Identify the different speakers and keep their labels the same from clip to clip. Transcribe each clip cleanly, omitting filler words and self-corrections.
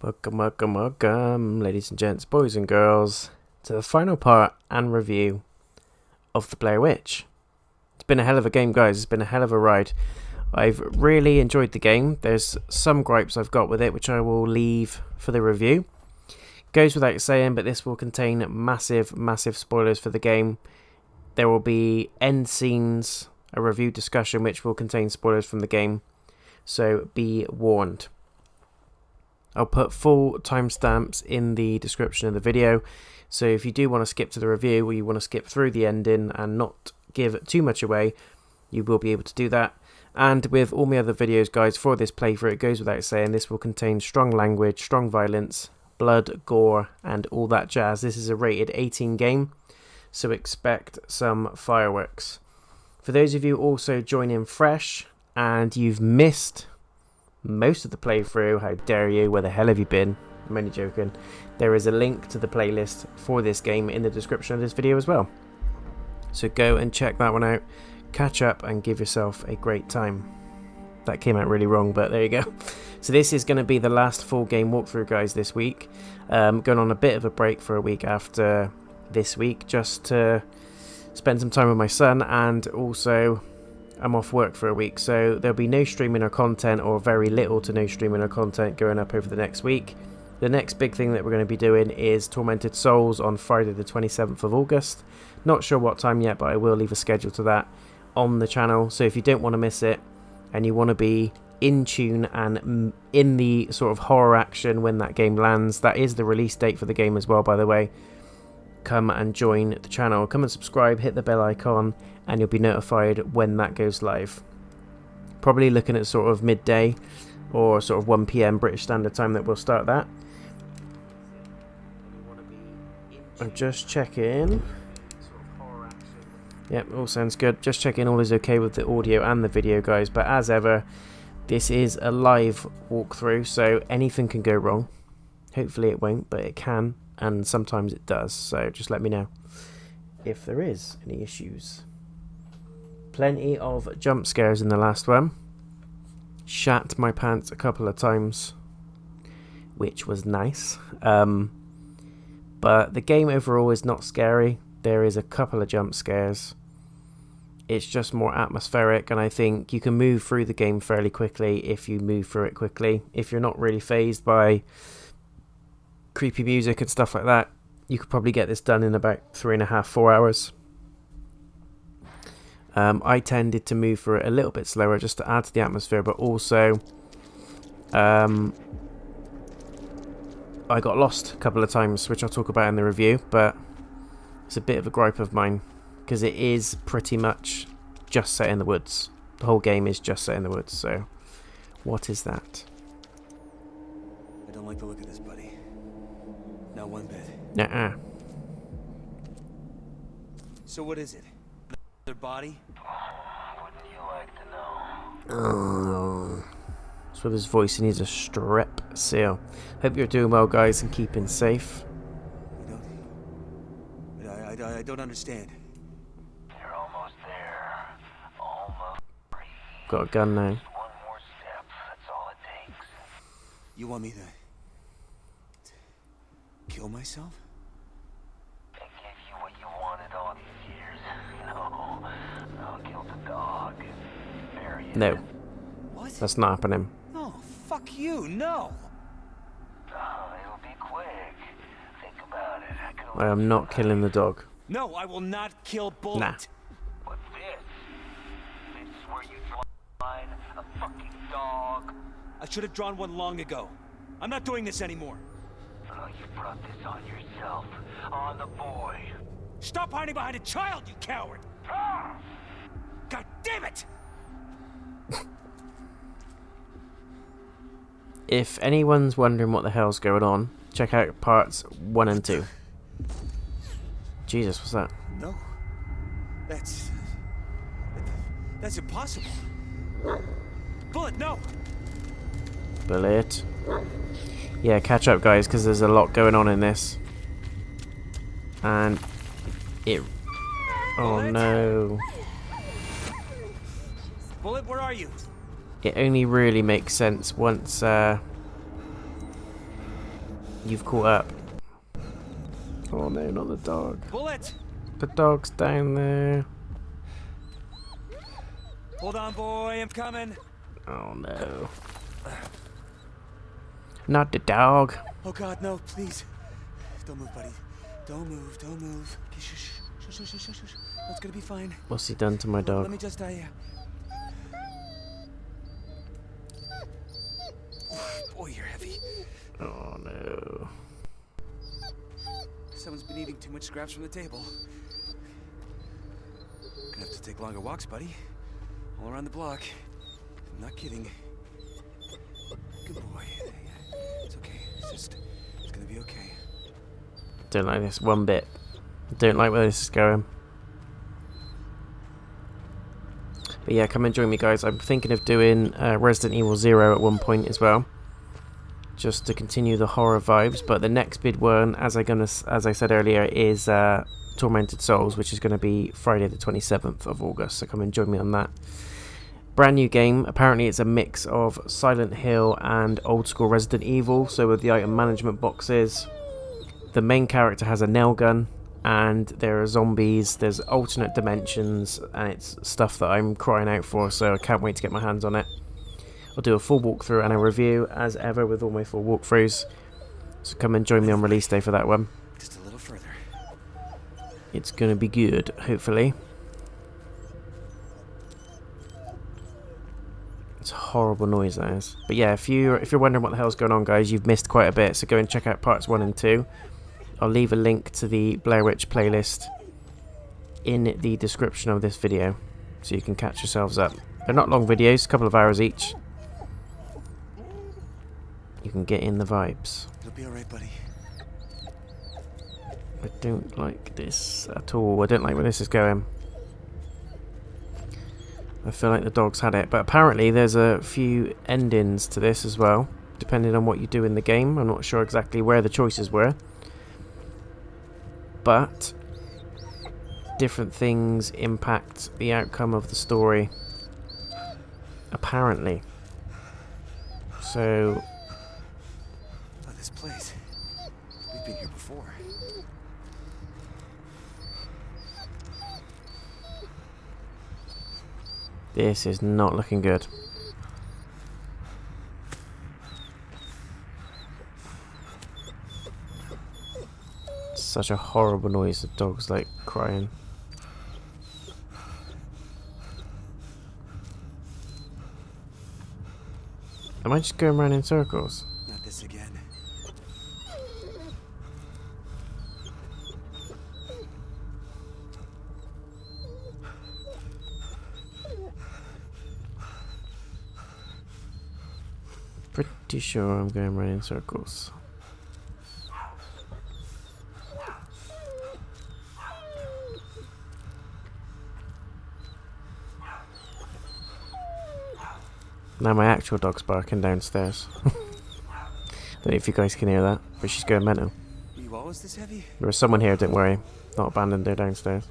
Speaker 1: Welcome, welcome, welcome, ladies and gents, boys and girls, to the final part and review of the Blair Witch. It's been a hell of a game, guys. It's been a hell of a ride. I've really enjoyed the game. There's some gripes I've got with it, which I will leave for the review. Goes without saying, but this will contain massive, massive spoilers for the game. There will be end scenes, a review discussion, which will contain spoilers from the game. So be warned. I'll put full timestamps in the description of the video, so if you do want to skip to the review or you want to skip through the ending and not give too much away, you will be able to do that. And with all my other videos, guys, for this playthrough, it goes without saying, this will contain strong language, strong violence, blood, gore, and all that jazz. This is a rated 18 game, so expect some fireworks. For those of you also joining fresh and you've missed most of the playthrough, how dare you, where the hell have you been? I'm only joking. There is a link to the playlist for this game in the description of this video as well, so go and check that one out, catch up and give yourself a great time. That came out really wrong, but there you go. So this is going to be the last full game walkthrough, guys, this week. Going on a bit of a break for a week after this week, just to spend some time with my son, and also I'm off work for a week, so there'll be no streaming or content, or very little to no streaming or content going up over the next week. The next big thing that we're going to be doing is Tormented Souls on Friday the 27th of August. Not sure what time yet, but I will leave a schedule to that on the channel, so if you don't want to miss it and you want to be in tune and in the sort of horror action when that game lands, that is the release date for the game as well, by the way. Come and join the channel, come and subscribe, hit the bell icon, and you'll be notified when that goes live. Probably looking at sort of midday or sort of 1 PM British Standard Time that we'll start that. I'm just checking. Yep, all sounds good. Just checking all is okay with the audio and the video, guys. But as ever, this is a live walkthrough, so anything can go wrong. Hopefully it won't, but it can, and sometimes it does. So just let me know if there is any issues. Plenty of jump scares in the last one. Shat my pants a couple of times, which was nice. But the game overall is not scary. There is a couple of jump scares. It's just more atmospheric, and I think you can move through the game fairly quickly if you move through it quickly. If you're not really fazed by creepy music and stuff like that, you could probably get this done in about 3.5 to 4 hours. I tended to move through it a little bit slower just to add to the atmosphere, but also I got lost a couple of times, which I'll talk about in the review, but it's a bit of a gripe of mine because it is pretty much just set in the woods. The whole game is just set in the woods, so what is that?
Speaker 2: I don't like the look of this, buddy. Not one bit.
Speaker 1: Nuh-uh.
Speaker 2: So what is it? Their body?
Speaker 3: Wouldn't you like to know?
Speaker 1: Oh. So with his voice, he needs a strep seal. Hope you're doing well, guys, and keeping safe.
Speaker 2: I don't understand.
Speaker 3: You're almost there. Almost free.
Speaker 1: Got a gun now.
Speaker 3: Just one more step. That's all it takes.
Speaker 2: You want me to kill myself?
Speaker 3: I gave you what you wanted all these years. No. I'll kill the dog and bury it.
Speaker 1: No,
Speaker 2: What?
Speaker 1: that's not happening.
Speaker 2: No, fuck you, no!
Speaker 3: It'll be quick. Think about it.
Speaker 1: I am not killing the dog.
Speaker 2: No, I will not kill Bullet.
Speaker 1: Nah.
Speaker 3: What's this? This is where you draw the line? A fucking dog?
Speaker 2: I should have drawn one long ago. I'm not doing this anymore.
Speaker 3: Oh, you brought this on yourself. On the boy.
Speaker 2: Stop hiding behind a child, you coward!
Speaker 3: Ah!
Speaker 2: God damn it!
Speaker 1: If anyone's wondering what the hell's going on, check out parts 1 and 2. Jesus, what's that?
Speaker 2: No. That's impossible. Bullet, no!
Speaker 1: Bullet. Yeah, catch up, guys, because there's a lot going on in this. And it... Oh no.
Speaker 2: Bullet, where are you?
Speaker 1: It only really makes sense once you've caught up. Oh no, not the dog.
Speaker 2: Bullet!
Speaker 1: The dog's down there.
Speaker 2: Hold on, boy, I'm coming.
Speaker 1: Oh no. Not the dog.
Speaker 2: Oh God, no, please. Don't move, buddy. Don't move, don't move. Okay, shush, shush, shush, shush, shush, shush. That's gonna be fine.
Speaker 1: What's he done to my dog?
Speaker 2: Let me just, Boy, you're heavy.
Speaker 1: Oh no.
Speaker 2: Someone's been eating too much scraps from the table. Gonna have to take longer walks, buddy. All around the block. I'm not kidding. Good boy. It's okay. It's gonna be okay.
Speaker 1: Don't like this one bit. Don't like where this is going. But yeah, come and join me, guys. I'm thinking of doing Resident Evil 0 at one point as well, just to continue the horror vibes. But the next big one, as I said earlier, is Tormented Souls, which is going to be Friday the 27th of August. So come and join me on that. Brand new game. Apparently it's a mix of Silent Hill and old school Resident Evil. So with the item management boxes, the main character has a nail gun, and there are zombies, there's alternate dimensions, and it's stuff that I'm crying out for, so I can't wait to get my hands on it. I'll do a full walkthrough and a review, as ever with all my full walkthroughs. So come and join me on release day for that one.
Speaker 2: Just a little further.
Speaker 1: It's going to be good, hopefully. It's a horrible noise, that is. But yeah, if you're wondering what the hell's going on, guys, you've missed quite a bit, so go and check out parts 1 and 2. I'll leave a link to the Blair Witch playlist in the description of this video, so you can catch yourselves up. They're not long videos, a couple of hours each. You can get in the vibes.
Speaker 2: It'll be alright, buddy.
Speaker 1: I don't like this at all. I don't like where this is going. I feel like the dog's had it, but apparently there's a few endings to this as well, depending on what you do in the game. I'm not sure exactly where the choices were, but different things impact the outcome of the story, apparently. So
Speaker 2: Oh, this place. We've been here before.
Speaker 1: this is not looking good. Such a horrible noise. The dog's like crying. Am I just going around in circles?
Speaker 2: Not this again.
Speaker 1: Pretty sure I'm going around in circles. Now my actual dog's barking downstairs. Don't know if you guys can hear that, but she's going mental.
Speaker 2: Were you always this heavy?
Speaker 1: There was someone here, don't worry. Not abandoned her downstairs.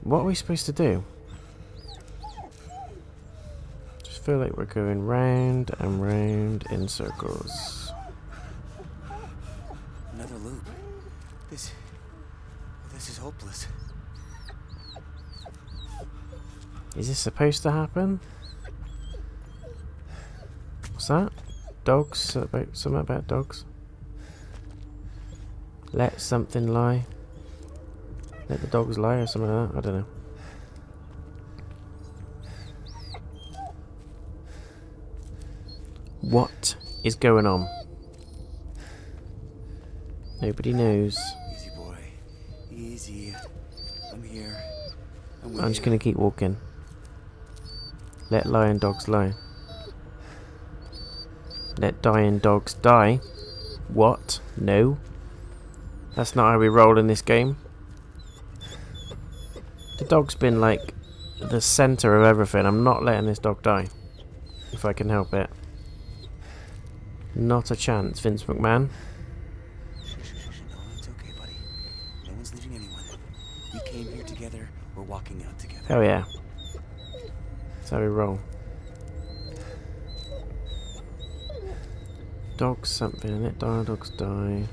Speaker 1: What are we supposed to do? Just feel like we're going round and round in circles.
Speaker 2: Another loop. This is hopeless.
Speaker 1: Is this supposed to happen? What's that? Dogs? Something about dogs? Let something lie. Let the dogs lie or something like that? I don't know. What is going on? Nobody knows.
Speaker 2: Easy, boy. Easy. I'm here.
Speaker 1: I'm just gonna keep walking. Let lying dogs lie. Let dying dogs die. What? No. That's not how we roll in this game. The dog's been like the center of everything. I'm not letting this dog die. If I can help it. Not a chance, Vince McMahon.
Speaker 2: anyone. We came here together, we're walking out together.
Speaker 1: Oh yeah. That's how we roll. Dogs something in it. Dogs die.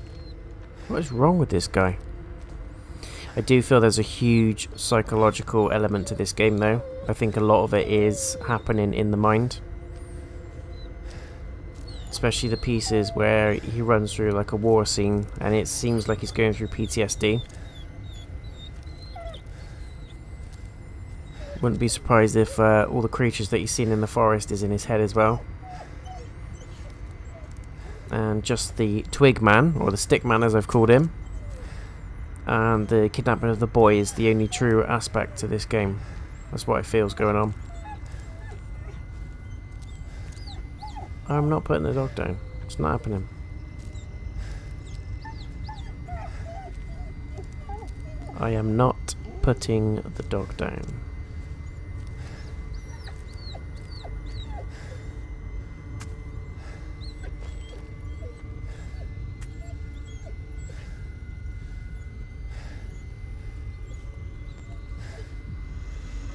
Speaker 1: What is wrong with this guy? I do feel there's a huge psychological element to this game though. I think a lot of it is happening in the mind. Especially the pieces where he runs through like a war scene and it seems like he's going through PTSD. Wouldn't be surprised if all the creatures that he's seen in the forest is in his head as well. And just the twig man, or the stick man as I've called him, and the kidnapping of the boy is the only true aspect to this game. That's what I feel is going on. I'm not putting the dog down. It's not happening. I am not putting the dog down.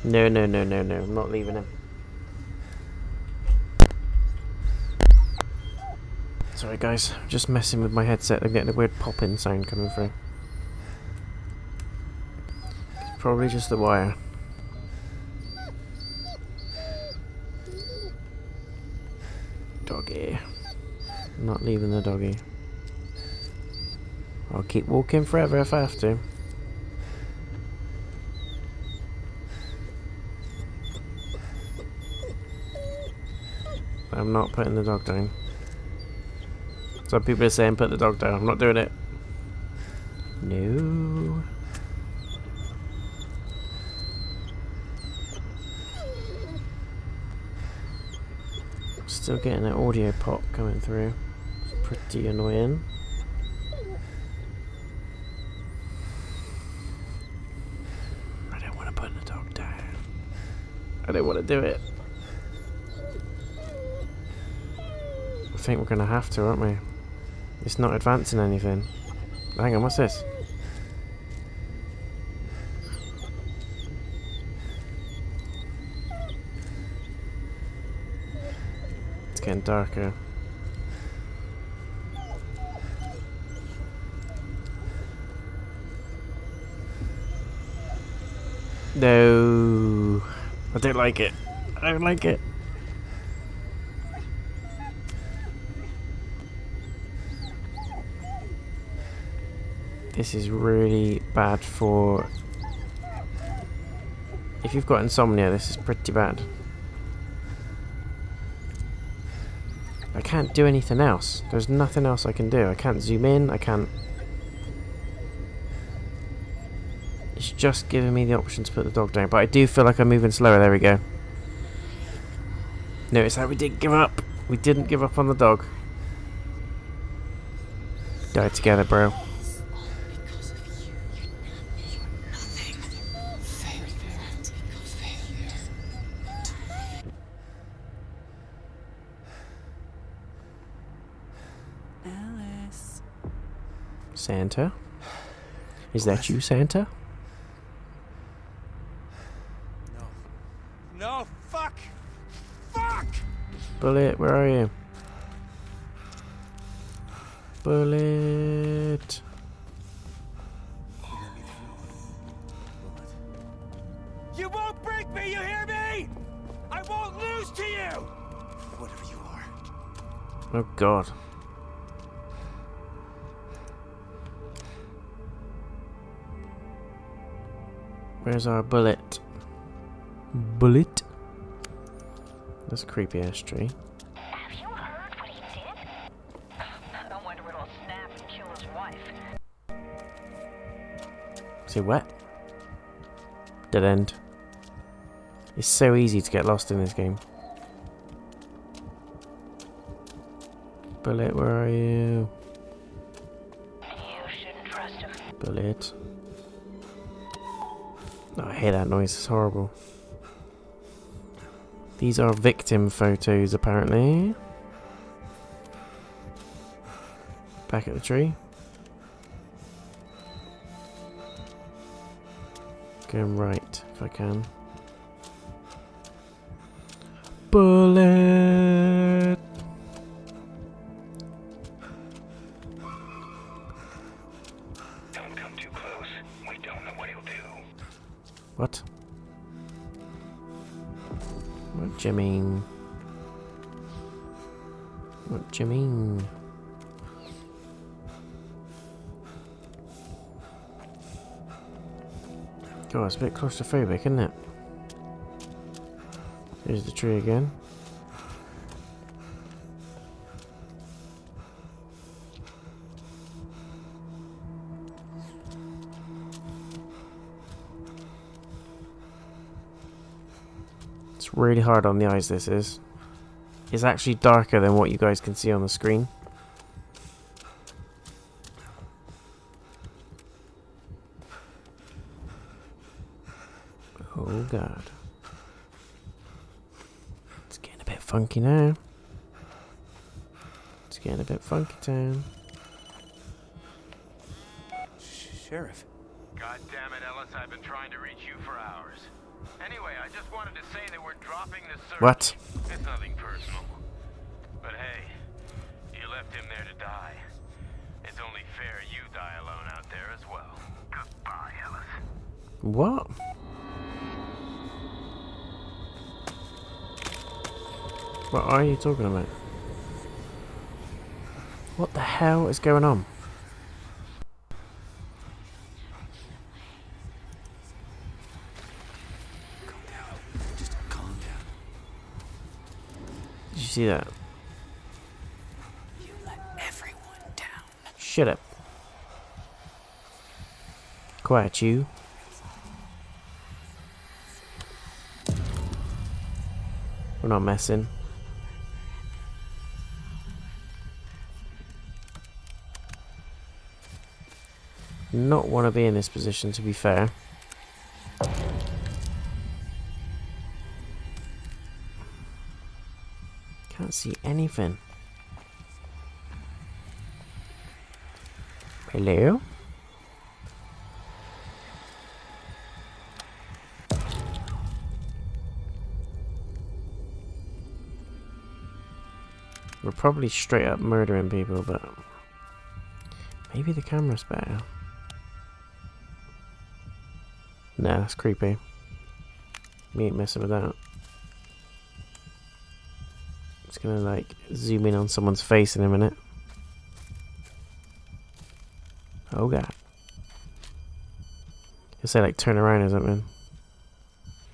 Speaker 1: No, no, no, no, no. I'm not leaving him. Sorry guys, I'm just messing with my headset. I'm getting a weird popping sound coming through. It's probably just the wire. Doggy. I'm not leaving the doggy. I'll keep walking forever if I have to. I'm not putting the dog down. Some people are saying put the dog down. I'm not doing it. No. Still getting an audio pop coming through. It's pretty annoying. I don't want to put the dog down. I don't want to do it. I think we're going to have to, aren't we? It's not advancing anything. Hang on, what's this? It's getting darker. No. I don't like it. I don't like it. This is really bad for... If you've got insomnia, this is pretty bad. I can't do anything else. There's nothing else I can do. I can't zoom in, I can't... It's just giving me the option to put the dog down, but I do feel like I'm moving slower. There we go. Notice how we didn't give up. We didn't give up on the dog. Die together, bro. Santa? Is that you, Santa?
Speaker 2: No. No, fuck! Fuck!
Speaker 1: Bullet, where are you? Bullet.
Speaker 2: You won't break me, you hear me? I won't lose to you! Whatever you are.
Speaker 1: Oh god. Where's our bullet? Bullet? That's a creepy ass tree.
Speaker 3: Have you heard what he did? I wonder if it'll snap and kill his wife.
Speaker 1: Say what? Dead end. It's so easy to get lost in this game. Bullet, where are you?
Speaker 3: You shouldn't trust him.
Speaker 1: Bullet. Oh, I hear that noise, it's horrible. These are victim photos, apparently. Back at the tree. Going right, if I can. Bullet!
Speaker 3: Don't come too close. We don't know what he'll do.
Speaker 1: What? What do you mean? What do you mean? Oh, it's a bit claustrophobic, isn't it? Here's the tree again. It's really hard on the eyes, this is. It's actually darker than what you guys can see on the screen. Oh god. It's getting a bit funky now. It's getting a bit funky town.
Speaker 2: Sheriff.
Speaker 4: God damn it, Ellis, I've been trying to reach you for hours. Anyway, I just wanted to say that we're dropping the search.
Speaker 1: What?
Speaker 4: It's nothing personal. But hey, you left him there to die. It's only fair you die alone out there as well. Goodbye, Ellis.
Speaker 1: What? What are you talking about? What the hell is going on?
Speaker 2: Calm down. Just calm down.
Speaker 1: Did you see that?
Speaker 2: You let everyone down.
Speaker 1: Shut up. Quiet, you. We're not messing. Not want to be in this position, to be fair. Can't see anything. Hello? We're probably straight up murdering people, but maybe the camera's better. Nah, that's creepy. We ain't messing with that. Just gonna like zoom in on someone's face in a minute. Oh god. You'll say like turn around or something.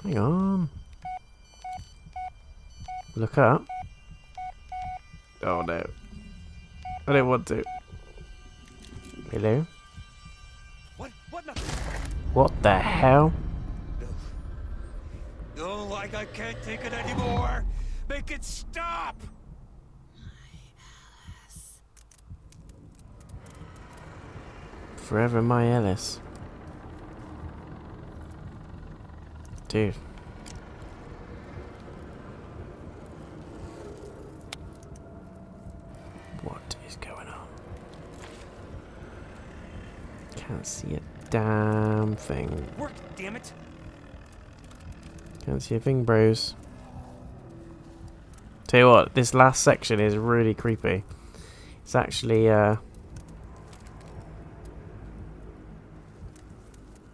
Speaker 1: Hang on. Look up. Oh no. I don't want to. Hello?
Speaker 2: What?
Speaker 1: What the hell?
Speaker 2: No, like I can't take it anymore. Make it stop.
Speaker 1: Forever my Ellis. Dude. What is going on? Can't see a damn thing.
Speaker 2: Work, damn it.
Speaker 1: Can't see a thing, bros. Tell you what, this last section is really creepy. It's actually,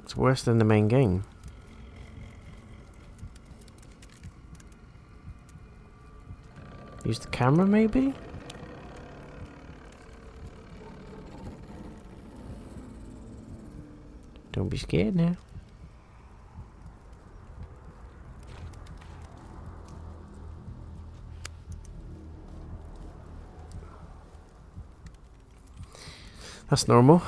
Speaker 1: it's worse than the main game. Use the camera, maybe? Don't be scared now. That's normal.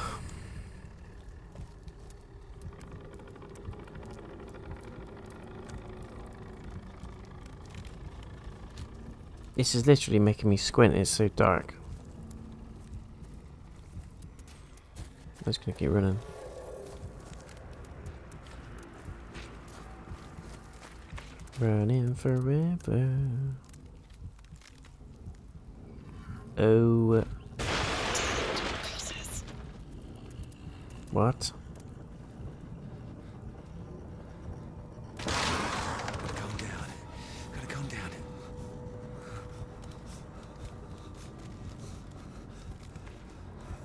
Speaker 1: This is literally making me squint, it's so dark. I'm just gonna keep running. Running forever. Oh. What?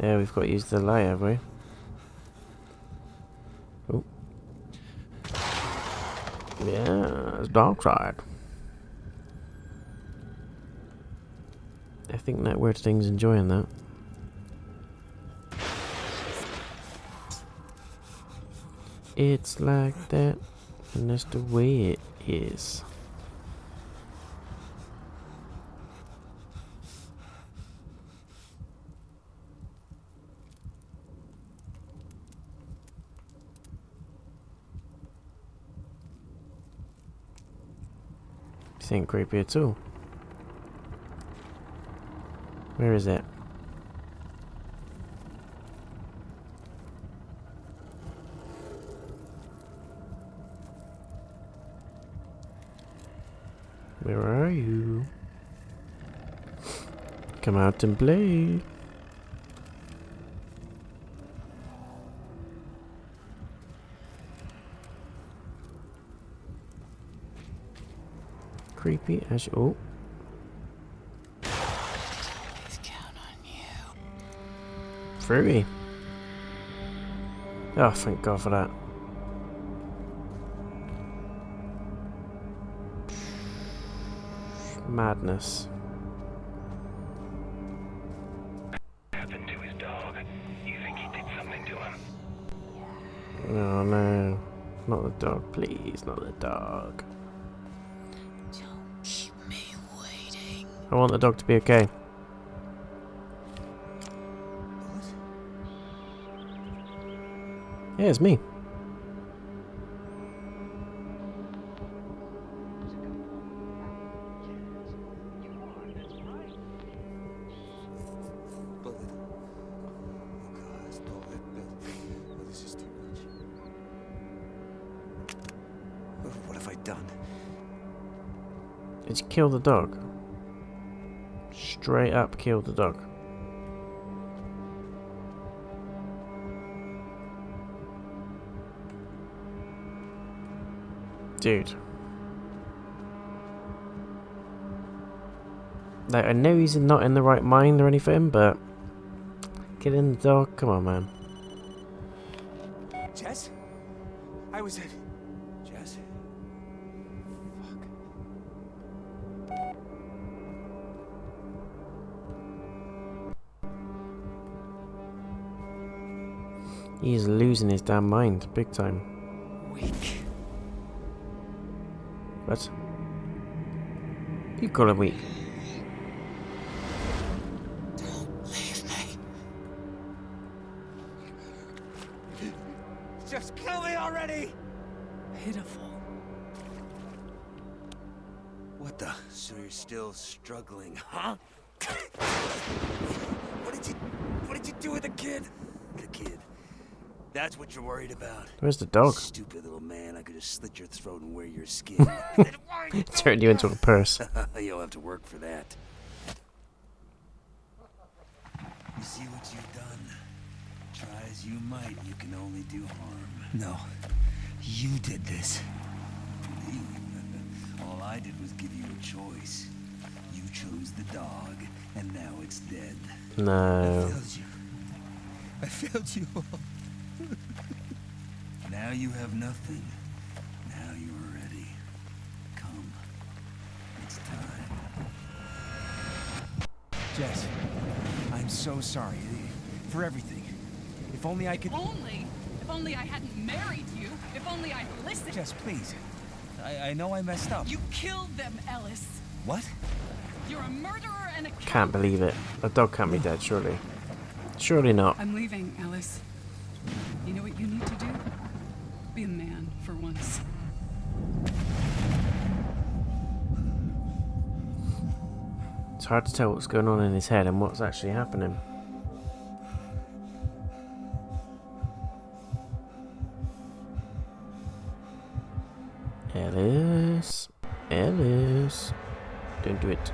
Speaker 1: Yeah, we've got to use the light, have we? Oh. Yeah, it's dark side. I think that weird thing's enjoying that. It's like that, and that's the way it is. This ain't creepy at all. Where is it? Where are you? Come out and play. Creepy as oh. Fruity. Oh, thank God for that. Madness.
Speaker 4: Happened to his dog. You think he did something to him?
Speaker 1: Oh no. Not the dog, please, not the dog.
Speaker 5: Don't keep me waiting.
Speaker 1: I want the dog to be okay. Yeah, it's me.
Speaker 2: Bullet. Oh God, it's bullet. Oh, this is too much. Oh, what have I done?
Speaker 1: Did you kill the dog? Straight up kill the dog. Dude. Like, I know he's not in the right mind or anything, but killing the dog, come on, man.
Speaker 2: Jess? I was at... Jess? Fuck.
Speaker 1: He's losing his damn mind, big time.
Speaker 2: Weak.
Speaker 1: What? You call him weak.
Speaker 5: Don't leave me.
Speaker 2: Just kill me already!
Speaker 5: Pitiful.
Speaker 2: What the? So you're still struggling, huh? What did you do with the kid? The kid. That's what you're worried about.
Speaker 1: Where's the dog?
Speaker 2: Stupid little man, I could just slit your throat and wear your skin.
Speaker 1: Turned you into a purse.
Speaker 2: You'll have to work for that. You see what you've done? Try as you might, you can only do harm. No, you did this. All I did was give you a choice. You chose the dog, and now it's dead.
Speaker 1: No.
Speaker 2: I failed you. I failed you all. Now you have nothing. Now you are ready. Come. It's time.
Speaker 6: Jess, I'm so sorry for everything. If only I could...
Speaker 7: If only I hadn't married you. If only I'd listened.
Speaker 6: Jess, please. I know I messed up.
Speaker 7: You killed them, Ellis.
Speaker 6: What?
Speaker 7: You're a murderer and a killer.
Speaker 1: Can't believe it. The dog can't be dead, surely. Surely not.
Speaker 7: I'm leaving, Ellis. You know what you need to do? Be a man for once.
Speaker 1: It's hard to tell what's going on in his head and what's actually happening. Ellis. Ellis. Don't do it.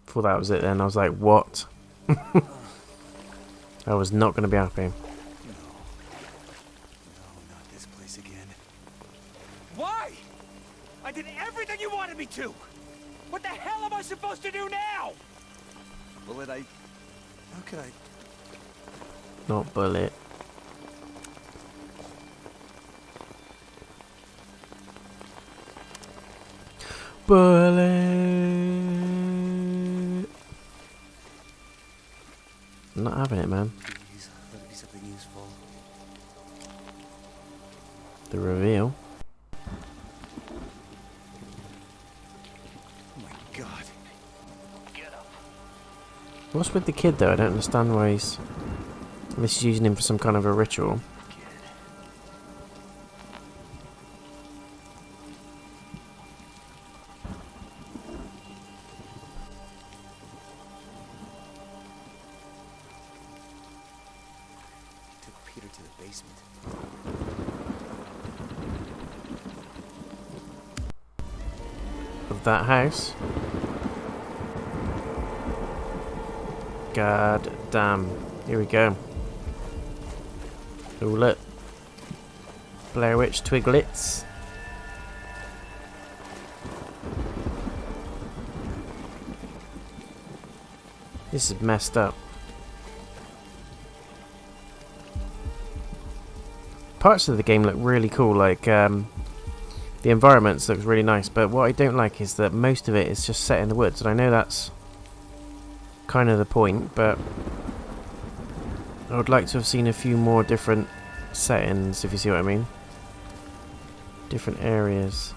Speaker 1: Thought that was it then. I was like, what? I was not going to be happy.
Speaker 2: No, not this place again. Why?
Speaker 6: supposed to do now?
Speaker 2: Bullet, how could I?
Speaker 1: Not bullet. Bullet. I'm not having it, man.
Speaker 2: Please, let it be something useful.
Speaker 1: The reveal.
Speaker 2: Oh my god.
Speaker 3: Get up.
Speaker 1: What's with the kid though? I don't understand why he's using him for some kind of a ritual.
Speaker 2: Took Peter to the basement.
Speaker 1: Of that house. God damn. Here we go. Oh look. Blair Witch Twiglets. This is messed up. Parts of the game look really cool, like the environments looks really nice, but what I don't like is that most of it is just set in the woods, and I know that's kind of the point, but I would like to have seen a few more different settings, if you see what I mean. Different areas.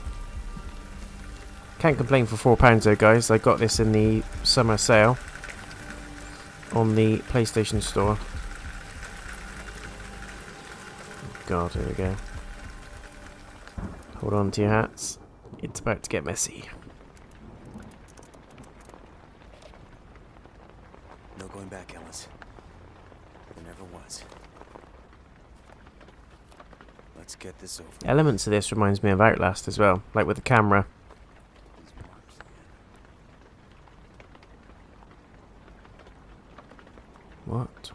Speaker 1: Can't complain for £4 though, guys. I got this in the summer sale on the PlayStation Store. God, here we go. Hold on to your hats. It's about to get messy.
Speaker 2: No going back, Ellis. There never was. Let's get this over.
Speaker 1: Elements of this reminds me of Outlast as well, like with the camera.
Speaker 2: These marks again.
Speaker 1: What?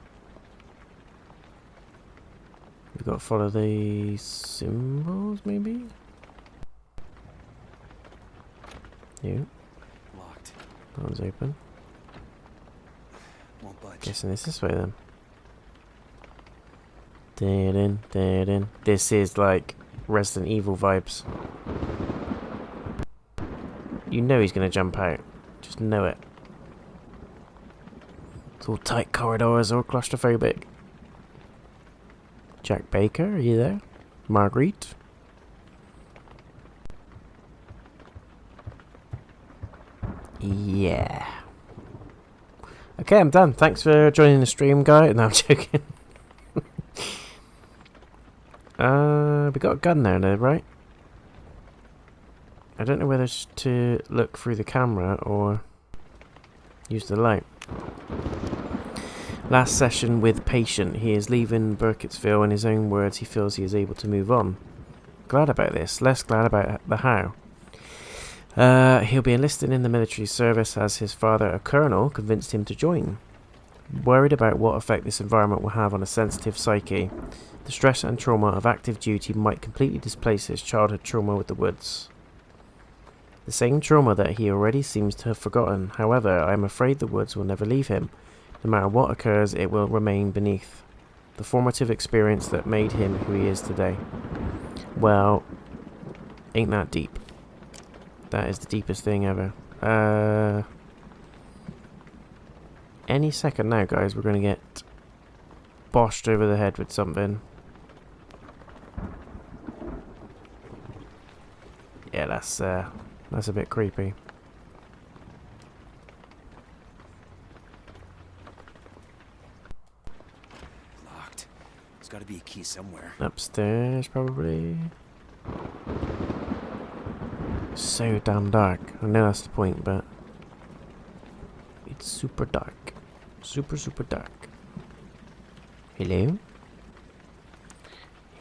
Speaker 1: We've got to follow the symbols, maybe? Yeah,
Speaker 2: Locked.
Speaker 1: that one's open.
Speaker 2: Won't budge.
Speaker 1: Guessing it's this way then. Dead in. This is like Resident Evil vibes. You know he's gonna jump out. Just know it. It's all tight corridors, all claustrophobic. Jack Baker, are you there? Marguerite? Yeah. Okay, I'm done. Thanks for joining the stream, guy. No, I'm joking. We got a gun there, though, right? I don't know whether to look through the camera or use the light. Last session with patient. He is leaving Burkittsville. In his own words, he feels he is able to move on. Glad about this. Less glad about the how. He'll be enlisted in the military service as his father, a colonel, convinced him to join. Worried about what effect this environment will have on a sensitive psyche. The stress and trauma of active duty might completely displace his childhood trauma with the woods. The same trauma that he already seems to have forgotten. However, I am afraid the woods will never leave him. No matter what occurs, it will remain beneath. The formative experience that made him who he is today. Well, ain't that deep. That is the deepest thing ever. Any second now, guys, we're going to get boshed over the head with something. Yeah, that's a bit creepy.
Speaker 2: Locked. There's got to be a key somewhere.
Speaker 1: Upstairs, probably. So damn dark. I know that's the point, but it's super dark. Super dark. Hello?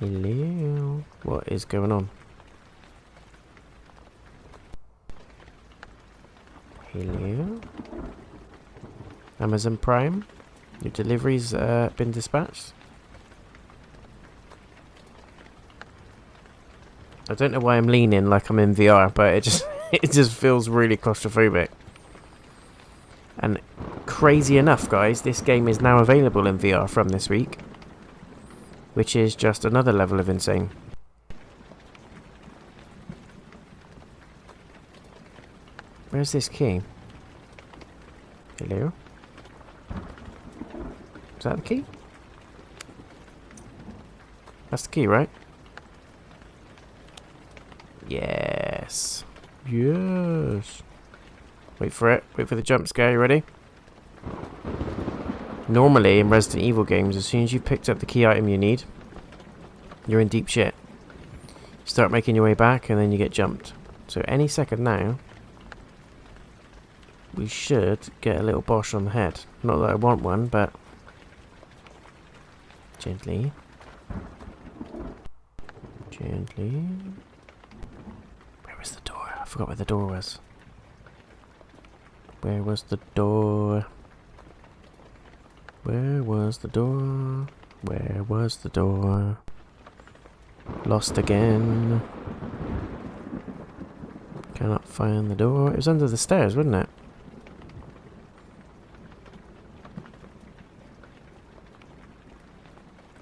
Speaker 1: Hello? What is going on? Hello? Amazon Prime? Your delivery's been dispatched? I don't know why I'm leaning like I'm in VR, but it just feels really claustrophobic. And crazy enough, guys, this game is now available in VR from this week, which is just another level of insane. Where's this key? Hello? Is that the key? That's the key, right? Yes. Yes. Wait for it. Wait for the jump scare. You ready? Normally, in Resident Evil games, as soon as you've picked up the key item you need, you're in deep shit. You start making your way back, and then you get jumped. So any second now, we should get a little bosh on the head. Not that I want one, but gently. Gently. Where was the door? I forgot where the door was. Where was the door? Where was the door? Where was the door? Lost again. Cannot find the door. It was under the stairs, wasn't it?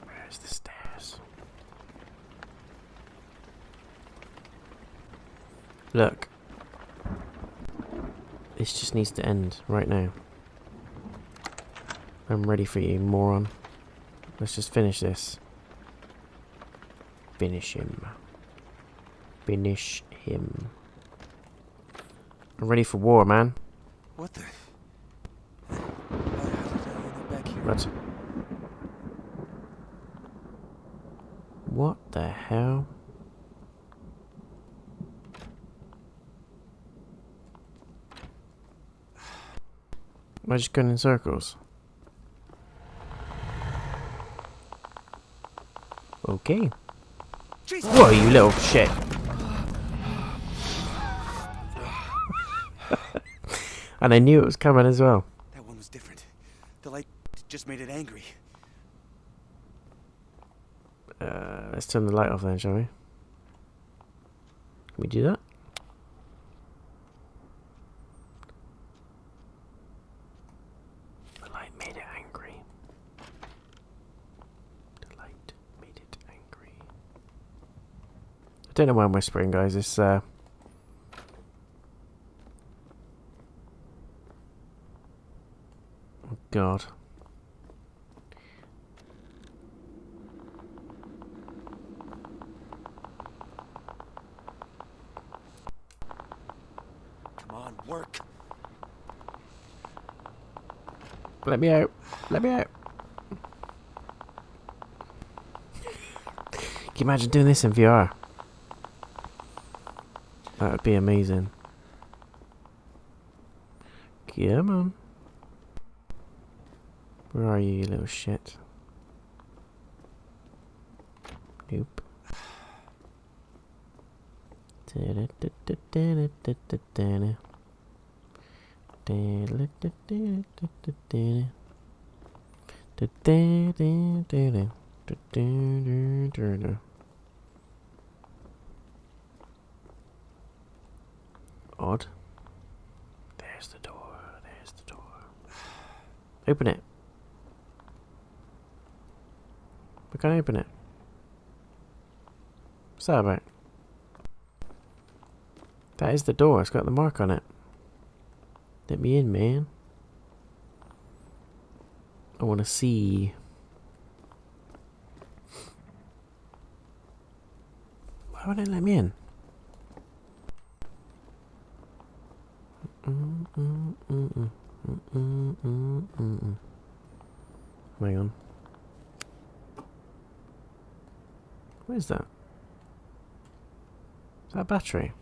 Speaker 1: Where's the stairs? Look. This just needs to end right now. I'm ready for you, moron. Let's just finish this. Finish him. Finish him. I'm ready for war, man.
Speaker 2: What the? How did I end up back here?
Speaker 1: What? What the hell? Am I just going in circles? Okay.
Speaker 2: Jesus!
Speaker 1: Whoa, you little shit. And I knew it was coming as well.
Speaker 2: That one was different. The light just made it angry.
Speaker 1: Let's turn the light off then, shall we? Can we do that? The light made it angry. The light made it angry. I don't know why I'm whispering, guys. It's oh God.
Speaker 2: Come on, work.
Speaker 1: Let me out. Let me out. Can you imagine doing this in VR? That would be amazing. Come on. Where are you, you little shit? Nope. Odd. There's the door. There's the door. Open it. We can't open it. What's that about? That is the door. It's got the mark on it. Let me in, man. I want to see. Why won't it let me in? Hang on. What is that? Is that a battery?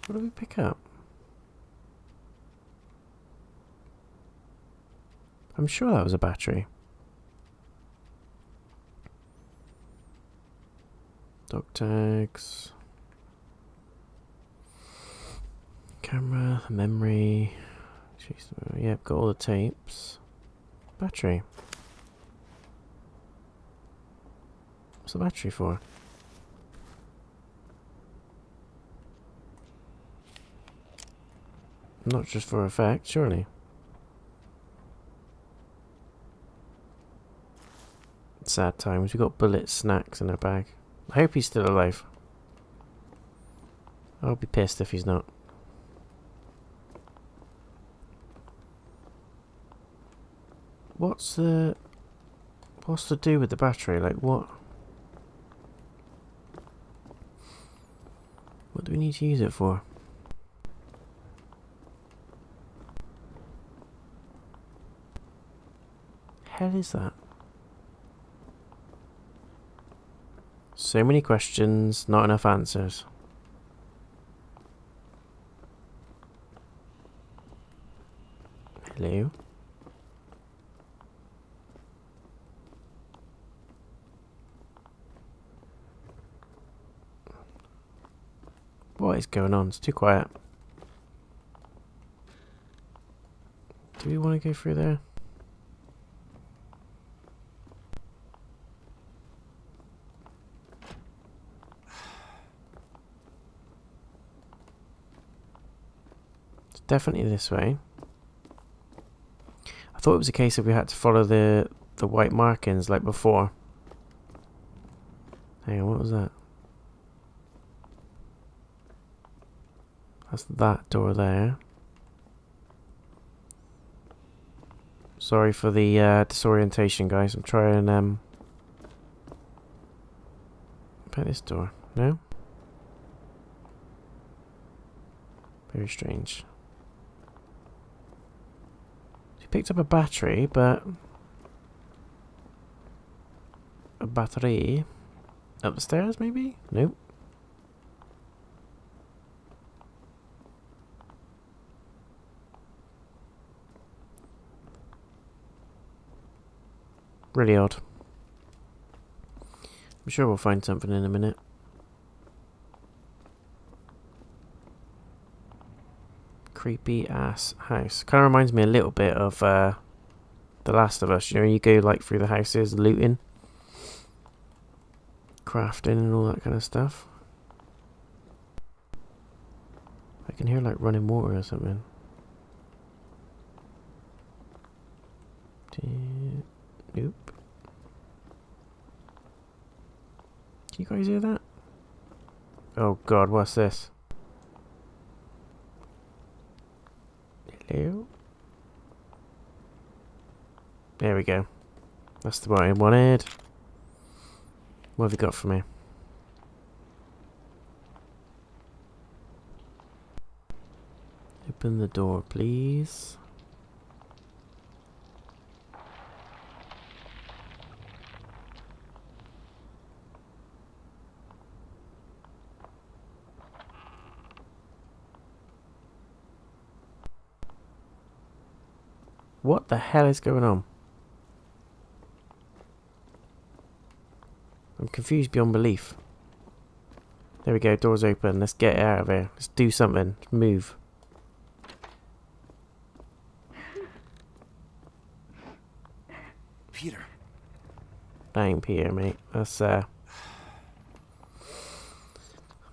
Speaker 1: What do we pick up? I'm sure that was a battery. Dog tags. Camera, memory. Jeez, yep, got all the tapes. Battery. What's the battery for? Not just for effect, surely. Sad times. We got bullet snacks in our bag. I hope he's still alive. I'll be pissed if he's not. What's to do with the battery? Like what? What do we need to use it for? Hell is that? So many questions, not enough answers. Hello? What is going on? It's too quiet. Do we want to go through there? It's definitely this way. I thought it was a case of we had to follow the white markings like before. Hang on, what was that? That's that door there. Sorry for the disorientation, guys. I'm trying about this door. No? Very strange. She picked up a battery, but a battery up the stairs, maybe? Nope. Really odd. I'm sure we'll find something in a minute. Creepy ass house. Kind of reminds me a little bit of The Last of Us. You know, you go like through the houses, looting, crafting and all that kind of stuff. I can hear like running water or something. Nope. Can you guys hear that? Oh god, what's this? Hello? There we go. That's the one I wanted. What have you got for me? Open the door, please. What the hell is going on? I'm confused beyond belief. There we go, door's open. Let's get out of here. Let's do something. Let's move.
Speaker 6: Peter.
Speaker 1: That ain't Peter, mate. That's that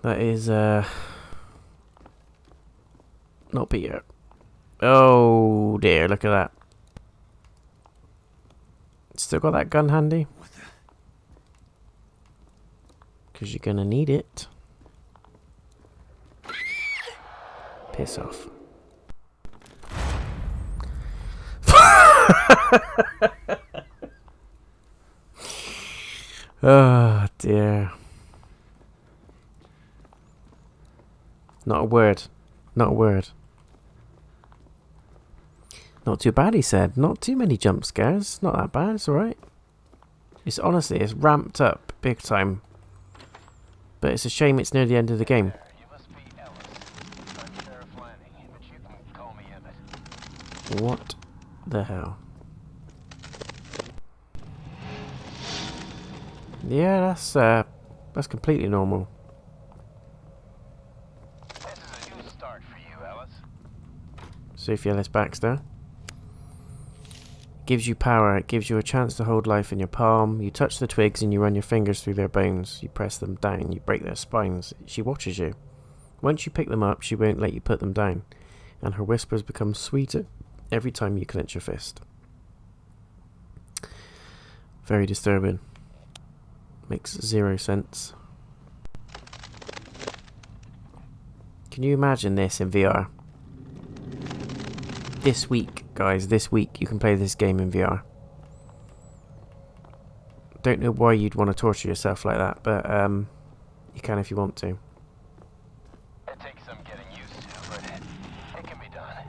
Speaker 1: is not Peter. Oh dear, look at that. Still got that gun handy? Because you're gonna need it. Piss off. Oh dear. Not a word. Not a word. Not too bad, he said. Not too many jump scares. Not that bad. It's alright. It's honestly, it's ramped up big time. But it's a shame it's near the end of the game.
Speaker 3: You must be Ellis. I'm Sheriff Lanning, but you can call me Emmett.
Speaker 1: What the hell? Yeah, that's completely normal.
Speaker 3: This is a new start for you, Ellis.
Speaker 1: Sophia Ellis Baxter. Gives you power. It gives you a chance to hold life in your palm. You touch the twigs and you run your fingers through their bones. You press them down. You break their spines. She watches you. Once you pick them up, she won't let you put them down. And her whispers become sweeter every time you clench your fist. Very disturbing. Makes 0 sense. Can you imagine this in VR? This week, guys, this week you can play this game in VR. Don't know why you'd want to torture yourself like that, but you can if you want to.
Speaker 3: It takes some getting used to, but it can be done.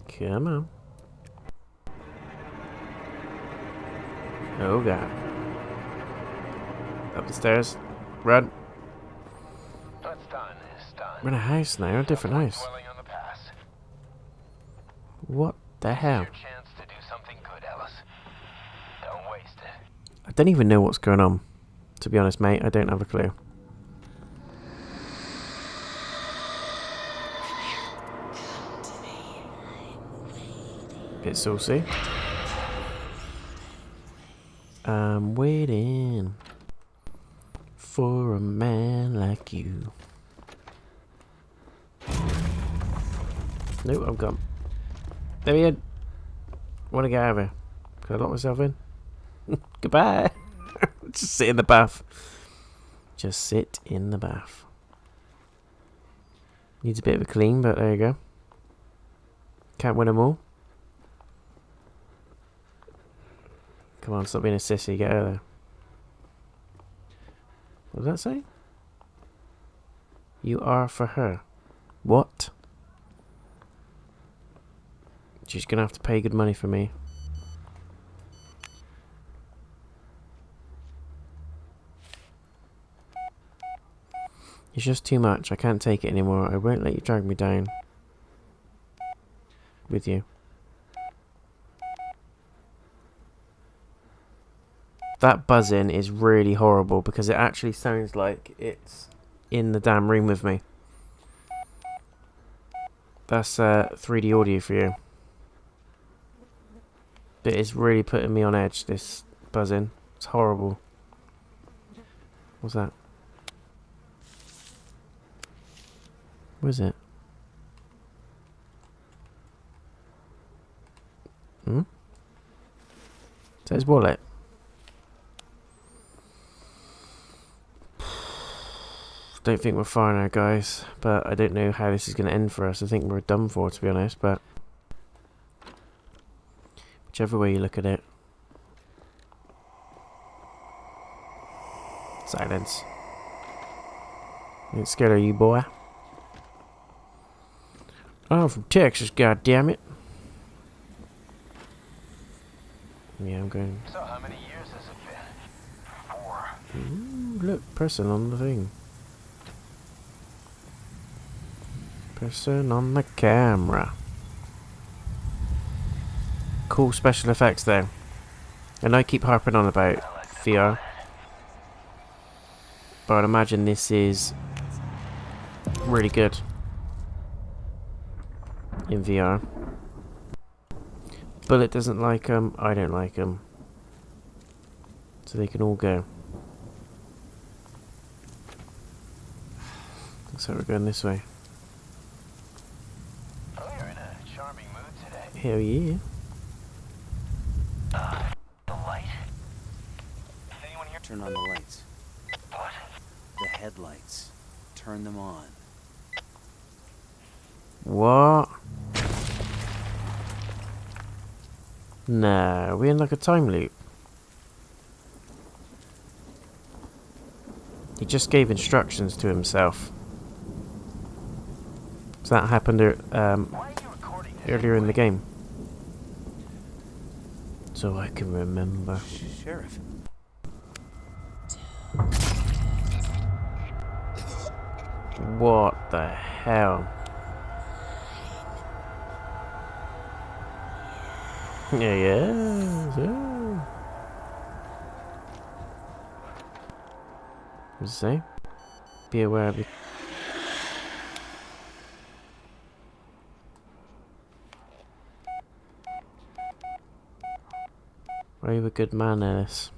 Speaker 1: Come on. Oh god. Up the stairs. Run.
Speaker 3: What's done is done.
Speaker 1: We're in a house now, a different house.
Speaker 3: Dwelling on the past.
Speaker 1: What the hell?
Speaker 3: Your chance to do something good, Ellis. Don't waste it.
Speaker 1: I don't even know what's going on. To be honest, mate, I don't have a clue. Bit saucy. I'm waiting for a man like you. Nope, I'm gone. There we go. Want to get out of here? Can I lock myself in? Goodbye. Just sit in the bath. Just sit in the bath. Needs a bit of a clean, but there you go. Can't win them all. Come on, stop being a sissy. Get out of there. What does that say? You are for her. What? She's gonna have to pay good money for me. It's just too much. I can't take it anymore. I won't let you drag me down with you. That buzzing is really horrible because it actually sounds like it's in the damn room with me. That's 3D audio for you. It is really putting me on edge, this buzzing. It's horrible. What's that? What is it? Hmm? Is that his wallet? Don't think we're far now, guys, but I don't know how this is going to end for us. I think we're done for, to be honest, but whichever way you look at it. Silence. Ain't scared of you, boy. I'm from Texas, goddammit. Yeah, I'm going.
Speaker 3: So how many years has it been? 4.
Speaker 1: Ooh, look, person on the thing. Person on the camera. Cool special effects there. And I keep harping on about VR, but I'd imagine this is really good in VR. Bullet doesn't like them, I don't like them. So they can all go. Looks like we're going this way.
Speaker 3: Oh, you're in a charming mood today.
Speaker 1: Hell yeah.
Speaker 3: The light? Anyone here?
Speaker 6: Turn on the lights.
Speaker 3: What?
Speaker 6: The headlights. Turn them on.
Speaker 1: What? No, we're in like a time loop. He just gave instructions to himself. So that happened
Speaker 3: Why are you recording this?
Speaker 1: earlier in the game. So I can remember.
Speaker 6: Sheriff.
Speaker 1: What the hell? Yeah. What does it say? be aware of. Are you a good man, Ellis?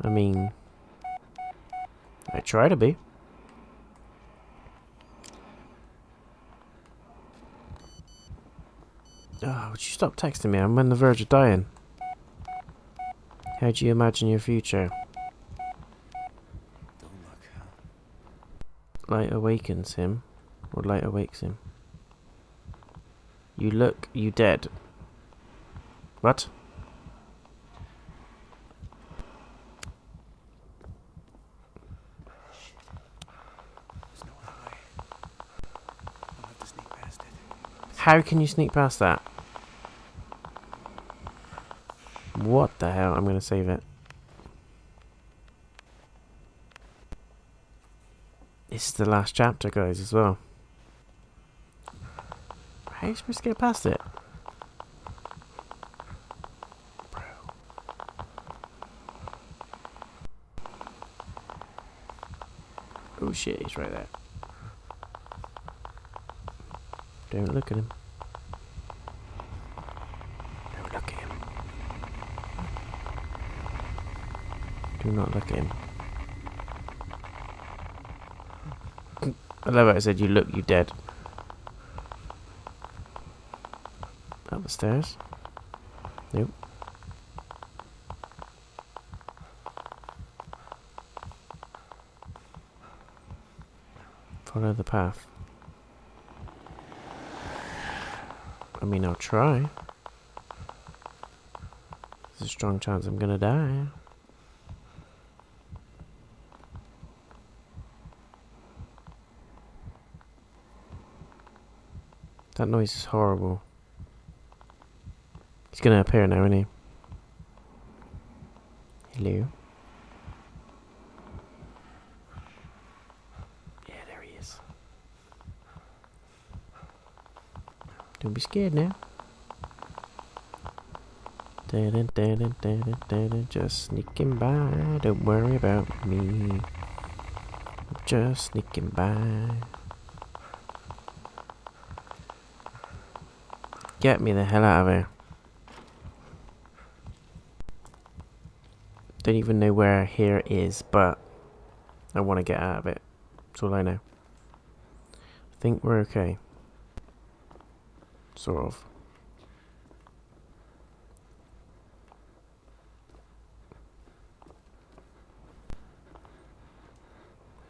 Speaker 1: I mean, I try to be. Oh, would you stop texting me? I'm on the verge of dying. How do you imagine your future?
Speaker 2: Don't look, huh?
Speaker 1: Light awakens him, or light awakes him. You look, you dead. What?
Speaker 2: There's no other way. I'll have to sneak past it.
Speaker 1: How can you sneak past that? What the hell? I'm gonna save it. This is the last chapter, guys, as well. How are you supposed to get past it? Bro. Oh shit, he's right there. Don't look at him. Don't look at him. Do not look at him. I love how I said you look, you dead. Up the stairs. Nope. Follow the path. I mean, I'll try. There's a strong chance I'm gonna die. That noise is horrible. He's gonna appear now, isn't he? Hello? Yeah, there he is. Don't be scared now. Just sneaking by. Don't worry about me. I'm just sneaking by. Get me the hell out of here. Don't even know where here is, but I want to get out of it. That's all I know. I think we're okay. Sort of.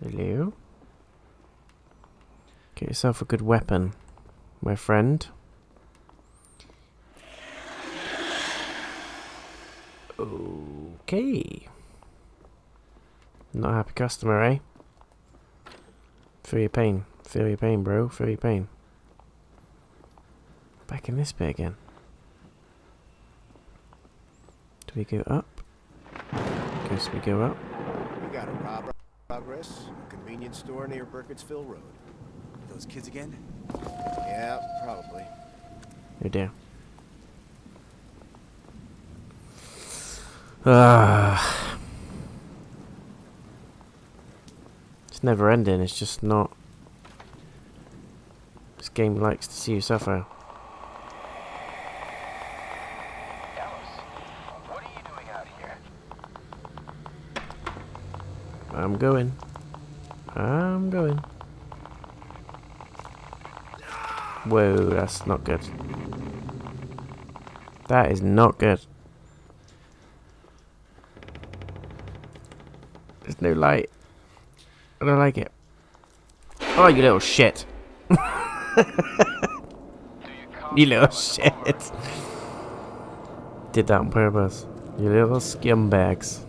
Speaker 1: Hello? Get yourself a good weapon, my friend. Okay. Not a happy customer, eh? Feel your pain. Feel your pain, bro. Feel your pain. Back in this bit again. Do we go up? Guess we go up.
Speaker 8: We got a progress. A convenience store near Burkittsville Road.
Speaker 2: Those kids again?
Speaker 8: Yeah, probably.
Speaker 1: Oh dear. It's never ending, it's just not. This game likes to see you suffer.
Speaker 3: Alice, what are you doing out here?
Speaker 1: I'm going. I'm going. Whoa, that's not good. That is not good. There's no light. I don't like it. Oh, you little shit. You little shit. Did that on purpose. You little scumbags.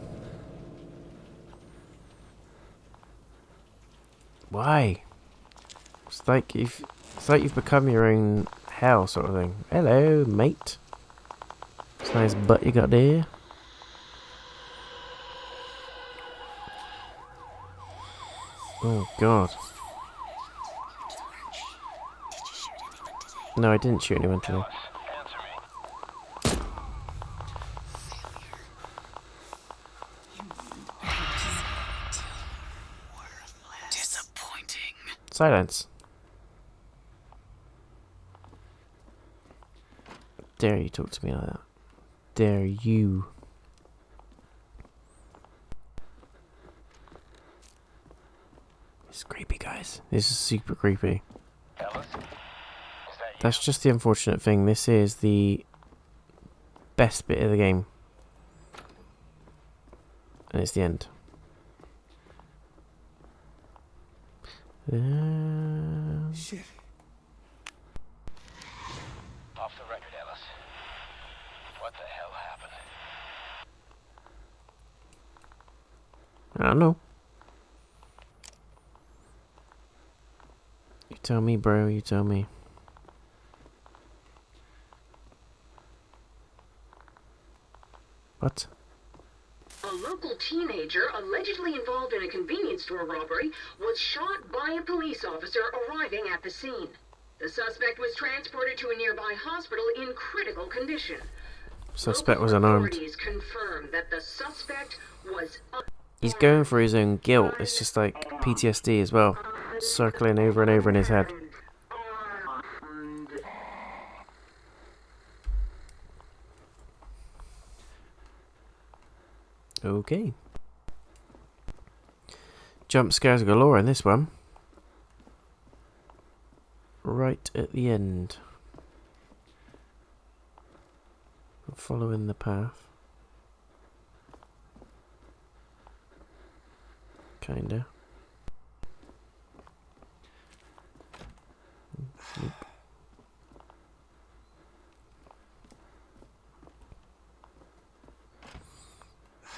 Speaker 1: Why? It's like you've become your own hell sort of thing. Hello, mate. It's a nice butt you got there. Oh god. No, I didn't shoot anyone today.
Speaker 3: Answer me.
Speaker 1: Silence. Dare you talk to me like that? Dare you? It's creepy, guys. This is super creepy.
Speaker 3: Ellis? Is that you?
Speaker 1: That's just the unfortunate thing. This is the best bit of the game. And it's the end.
Speaker 2: Shit.
Speaker 3: Off the record, Ellis. What the hell happened?
Speaker 1: I don't know. You tell me, bro. You tell me. What?
Speaker 9: A local teenager allegedly involved in a convenience store robbery was shot by a police officer arriving at the scene. The suspect was transported to a nearby hospital in critical condition.
Speaker 1: Suspect was
Speaker 9: Local
Speaker 1: unarmed.
Speaker 9: authorities confirmed that the suspect was
Speaker 1: He's going for his own guilt. It's just like PTSD as well. Circling over and over in his head. Okay. Jump scares galore in this one. Right at the end. Following the path. Kinda. Nope.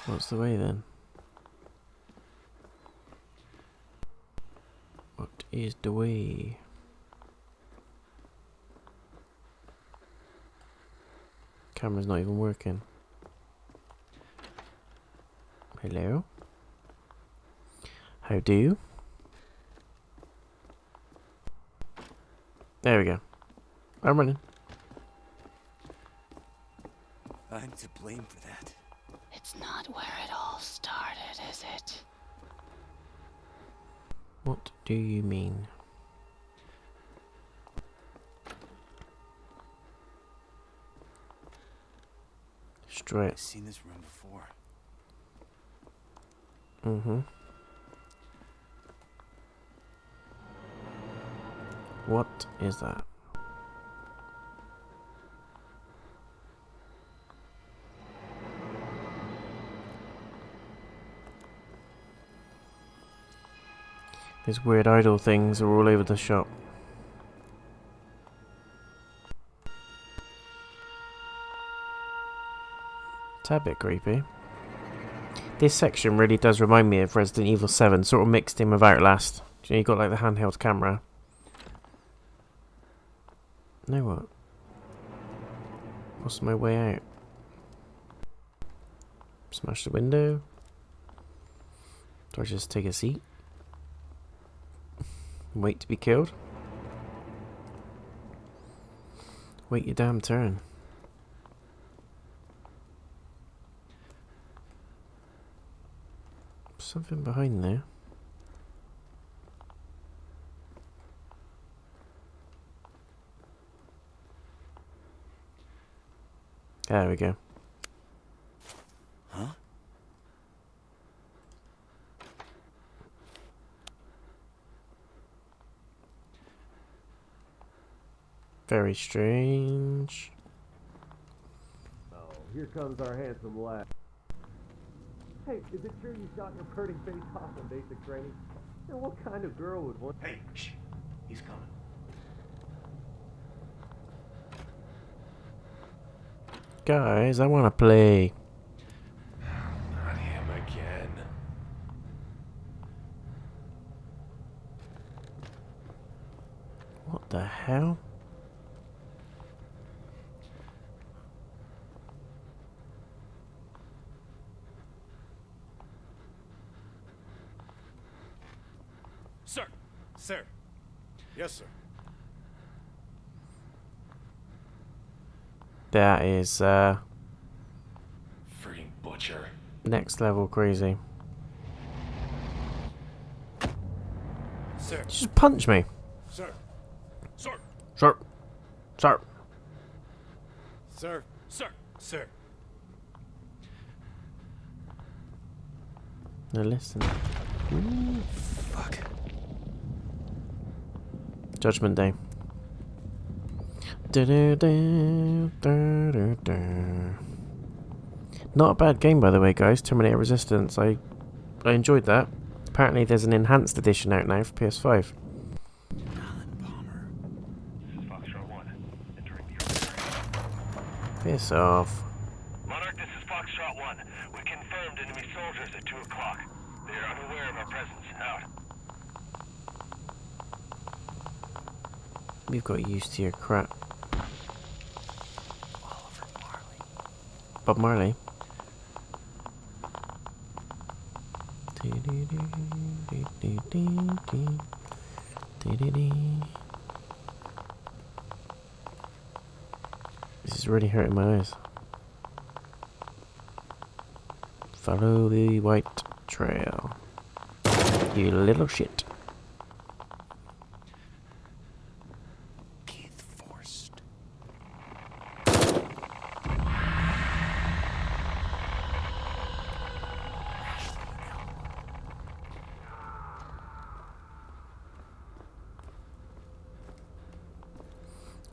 Speaker 1: What's the way then? What is the way? Camera's not even working. Hello? How do you? There we go. I'm running.
Speaker 2: I'm to blame for that.
Speaker 5: It's not where it all started, is it?
Speaker 1: What do you mean? Destroy
Speaker 2: I've
Speaker 1: it.
Speaker 2: seen this room before.
Speaker 1: Mm-hmm. What is that? These weird idol things are all over the shop. Tad bit creepy. This section really does remind me of Resident Evil 7, sort of mixed in with Outlast. You know, you got like the handheld camera. Now what? What's my way out? Smash the window? Do I just take a seat? Wait to be killed? Wait your damn turn. Something behind there. There we go.
Speaker 2: Huh?
Speaker 1: Very strange.
Speaker 8: Oh, here comes our handsome lad. Hey, is it true you shot your burning face off on basic training? And what kind of girl would want...
Speaker 3: Hey, shh. He's coming.
Speaker 1: Guys, I wanna play.
Speaker 3: Not him again.
Speaker 1: What the hell?
Speaker 2: Sir! Sir!
Speaker 8: Yes, sir.
Speaker 1: That is
Speaker 3: Freaking butcher.
Speaker 1: next level crazy.
Speaker 2: Sir.
Speaker 1: Just punch me.
Speaker 2: Sir. Sir.
Speaker 1: Sir. Sir.
Speaker 2: Sir. Sir. Sir.
Speaker 1: Now listen.
Speaker 2: Fuck.
Speaker 1: Judgment Day. Not a bad game, by the way, guys. Terminator Resistance. I enjoyed that. Apparently, there's an enhanced edition out now for PS5. Piss off.
Speaker 4: Monarch, this is Foxtrot 1. We confirmed enemy soldiers at 2 o'clock. They are unaware of our presence. Out.
Speaker 1: We've got used to your crap. Bob Marley. This is really hurting my eyes. Follow the white trail. You little shit.
Speaker 2: Keith Forst.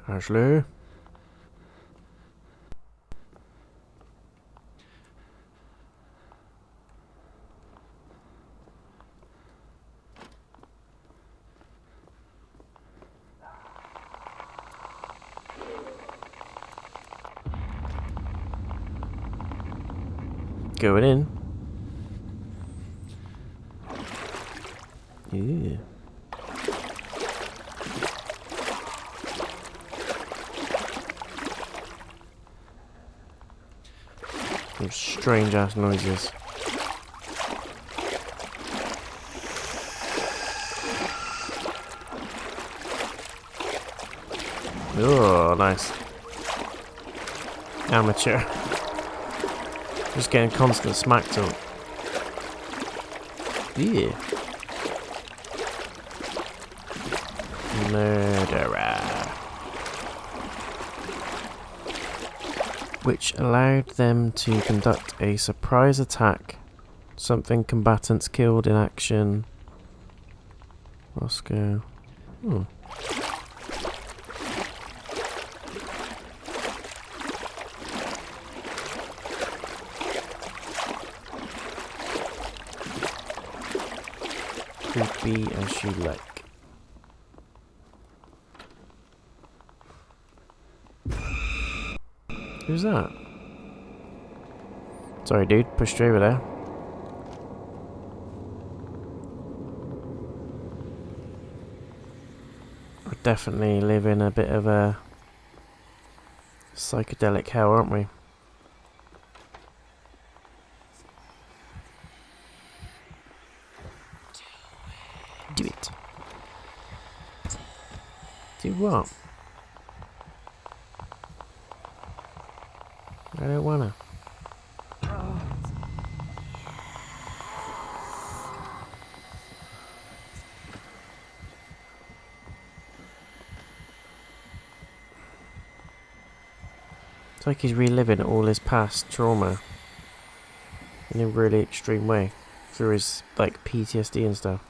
Speaker 1: Ashley. Going in. Yeah. Some strange ass noises. Oh, nice. Amateur. Just getting constant smack talk. Yeah. Murderer. Which allowed them to conduct a surprise attack. Something combatants killed in action. Moscow. Creepy as you like. Who's that? Sorry, dude. Pushed you over there. We definitely live in a bit of a psychedelic hell, aren't we? Do it. Do what? I don't wanna. It's like he's reliving all his past trauma in a really extreme way through his like PTSD and stuff.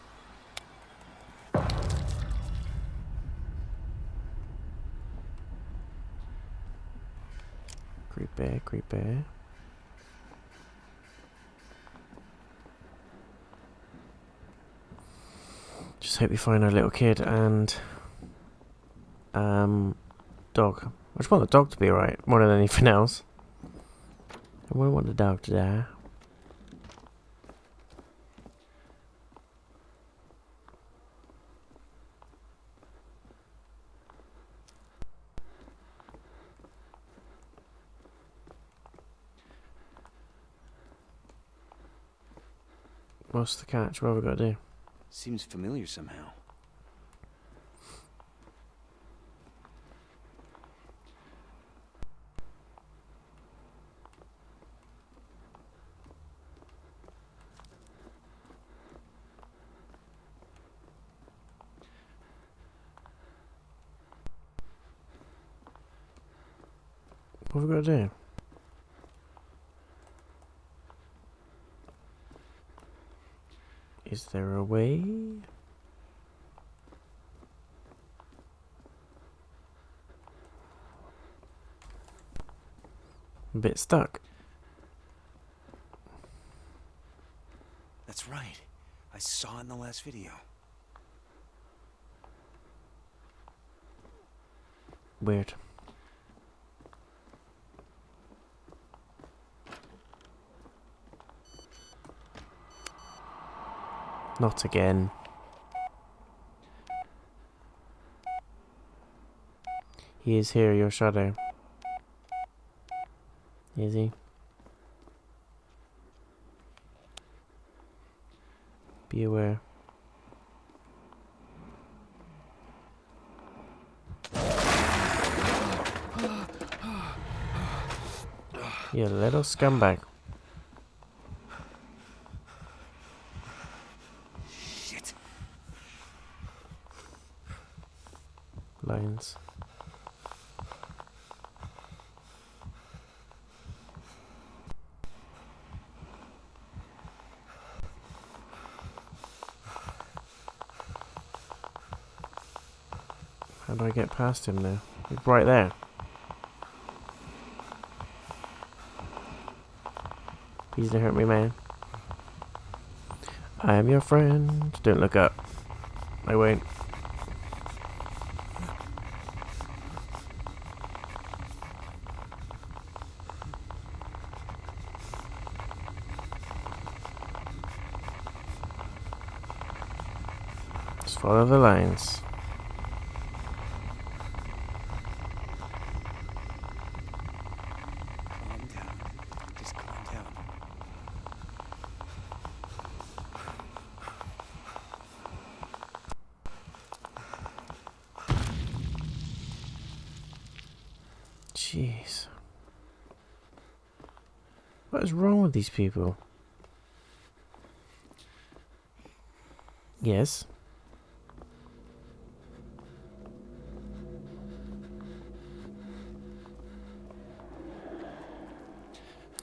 Speaker 1: Creepy, creepy. Just hope we find our little kid and dog. I just want the dog to be alright more than anything else. I wouldn't want the dog to die. What's the catch? What have we got to do?
Speaker 2: Seems familiar somehow.
Speaker 1: What have we got to do? Is there a way? I'm a bit stuck.
Speaker 2: That's right. I saw it in the last video.
Speaker 1: Weird. Not again. He is here, your shadow. Is he? Be aware. You little scumbag.
Speaker 2: Shit.
Speaker 1: Lines. How do I get past him now? He's right there. Please don't hurt me, man. I am your friend. Don't look up. I won't. Just follow the lines.
Speaker 2: Calm down. Just calm down.
Speaker 1: Jeez. What is wrong with these people? Yes.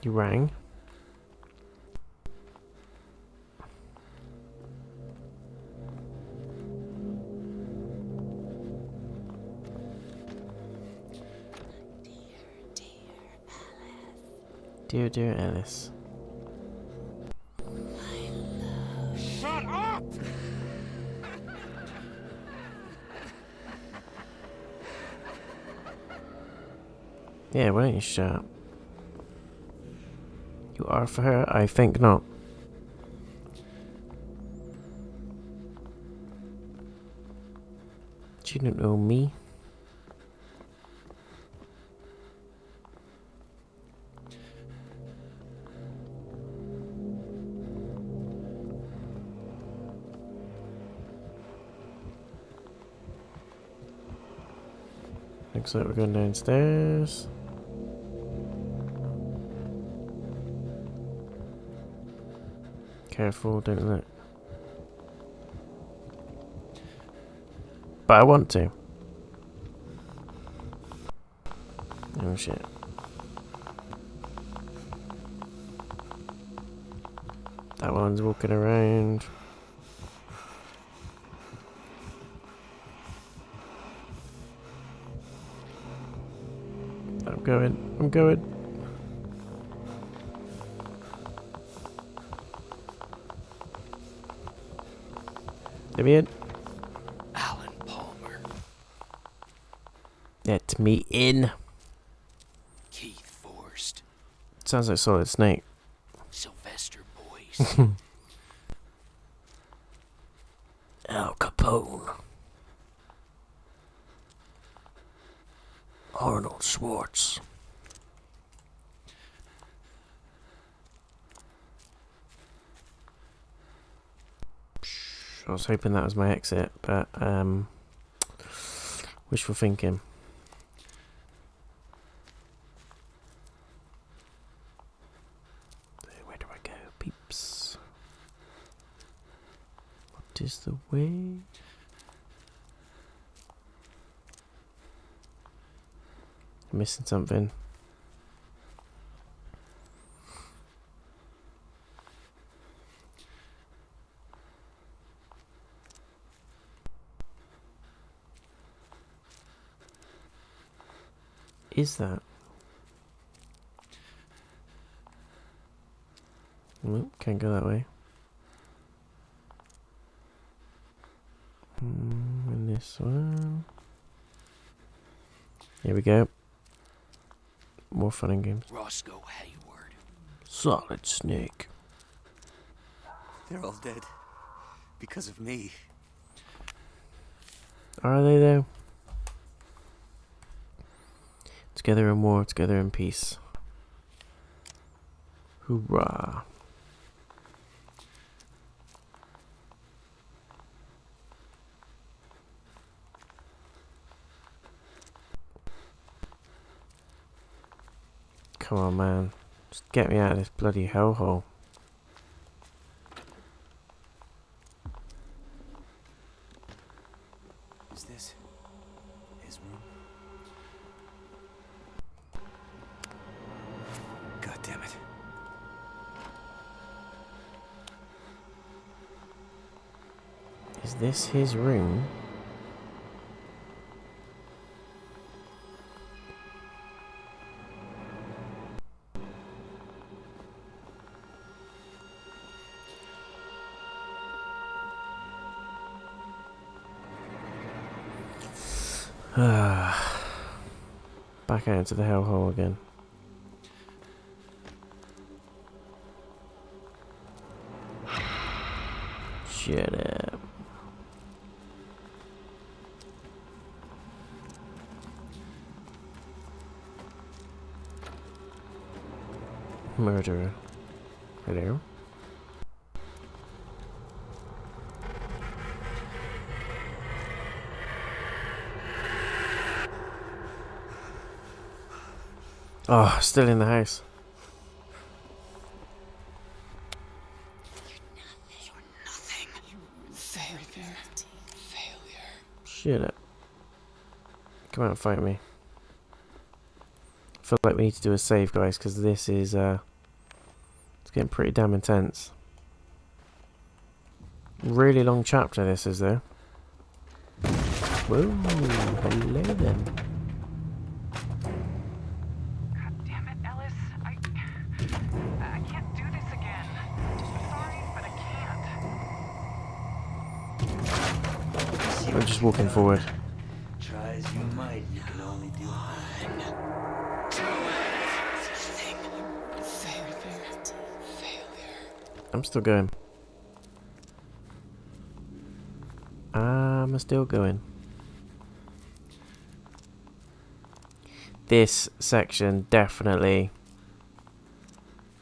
Speaker 1: You rang. Dear, dear Alice.
Speaker 2: Shut up!
Speaker 1: Yeah, why don't you shut up? You are for her? I think not. She don't know me. Looks like we're going downstairs. Careful, don't look. But I want to. Oh shit. That one's walking around. I'm going. Let me in.
Speaker 2: Alan Palmer.
Speaker 1: Let me in.
Speaker 2: Keith Forrest.
Speaker 1: Sounds like Solid Snake.
Speaker 2: Sylvester Boyce.
Speaker 1: Al Capone. Arnold Schwartz. I was hoping that was my exit, but wishful thinking. Where do I go, peeps? What is the way? I'm missing something. is that? Nope, can't go that way. And this one. Here we go. More fun and games.
Speaker 2: Roscoe Hayward.
Speaker 1: Solid Snake.
Speaker 2: They're all dead. Because of me.
Speaker 1: Are they though? Together in war, together in peace. Hoorah. Come on, man. Just get me out of this bloody hellhole.
Speaker 2: Is this his room? God damn it.
Speaker 1: Is this his room? Back out into the hellhole again. Shut up. Murderer. Hello? Oh, still in the house.
Speaker 5: Nothing. Failure. Failure.
Speaker 1: Shut up. Come out and fight me. I feel like we need to do a save, guys, because this is, it's getting pretty damn intense. Really long chapter this is, though. Whoa, hello then.
Speaker 10: God damn it, Ellis. I can't do this again. Sorry, but I can't.
Speaker 1: I'm just walking forward.
Speaker 3: Try as you might, you can only do one.
Speaker 1: I'm still going. I'm still going. This section definitely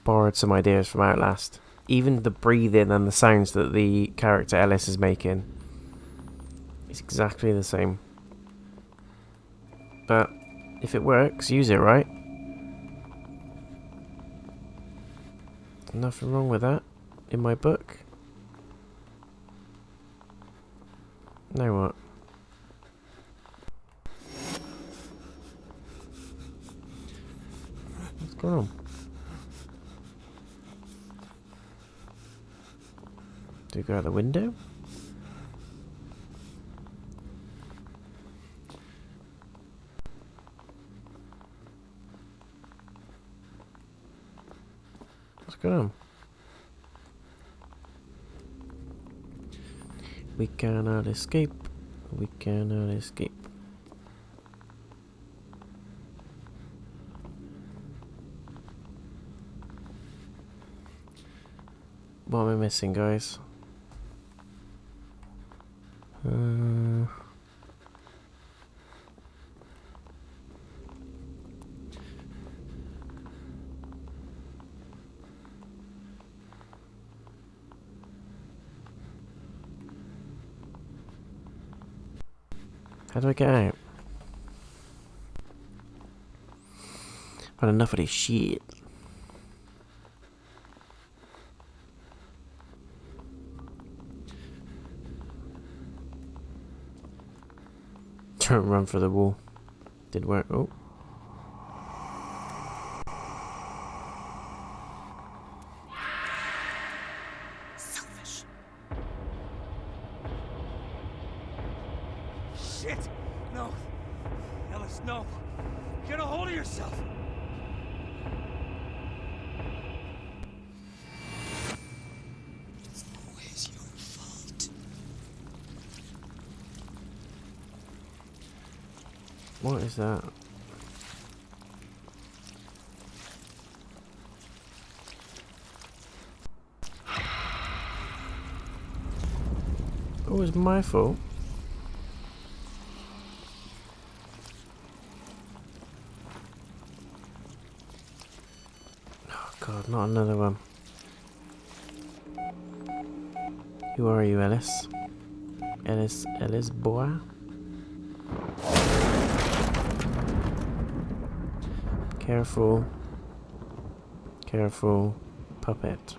Speaker 1: borrowed some ideas from Outlast. Even the breathing and the sounds that the character Ellis is making is exactly the same. But if it works, use it, right? Nothing wrong with that in my book. Now what? What's going on? Do we go out the window? What's going on? We cannot escape. We cannot escape. What am I missing, guys? How do I get out? I've had enough of this shit. Don't run for the wall. Did work. Oh.
Speaker 5: Selfish.
Speaker 2: Shit! No.
Speaker 6: Ellis, no! Get a hold of yourself!
Speaker 5: It's always your fault.
Speaker 1: What is that? Oh, it's my fault. Oh god, not another one. Who are you, Ellis? Ellis boy? Careful. Careful, puppet.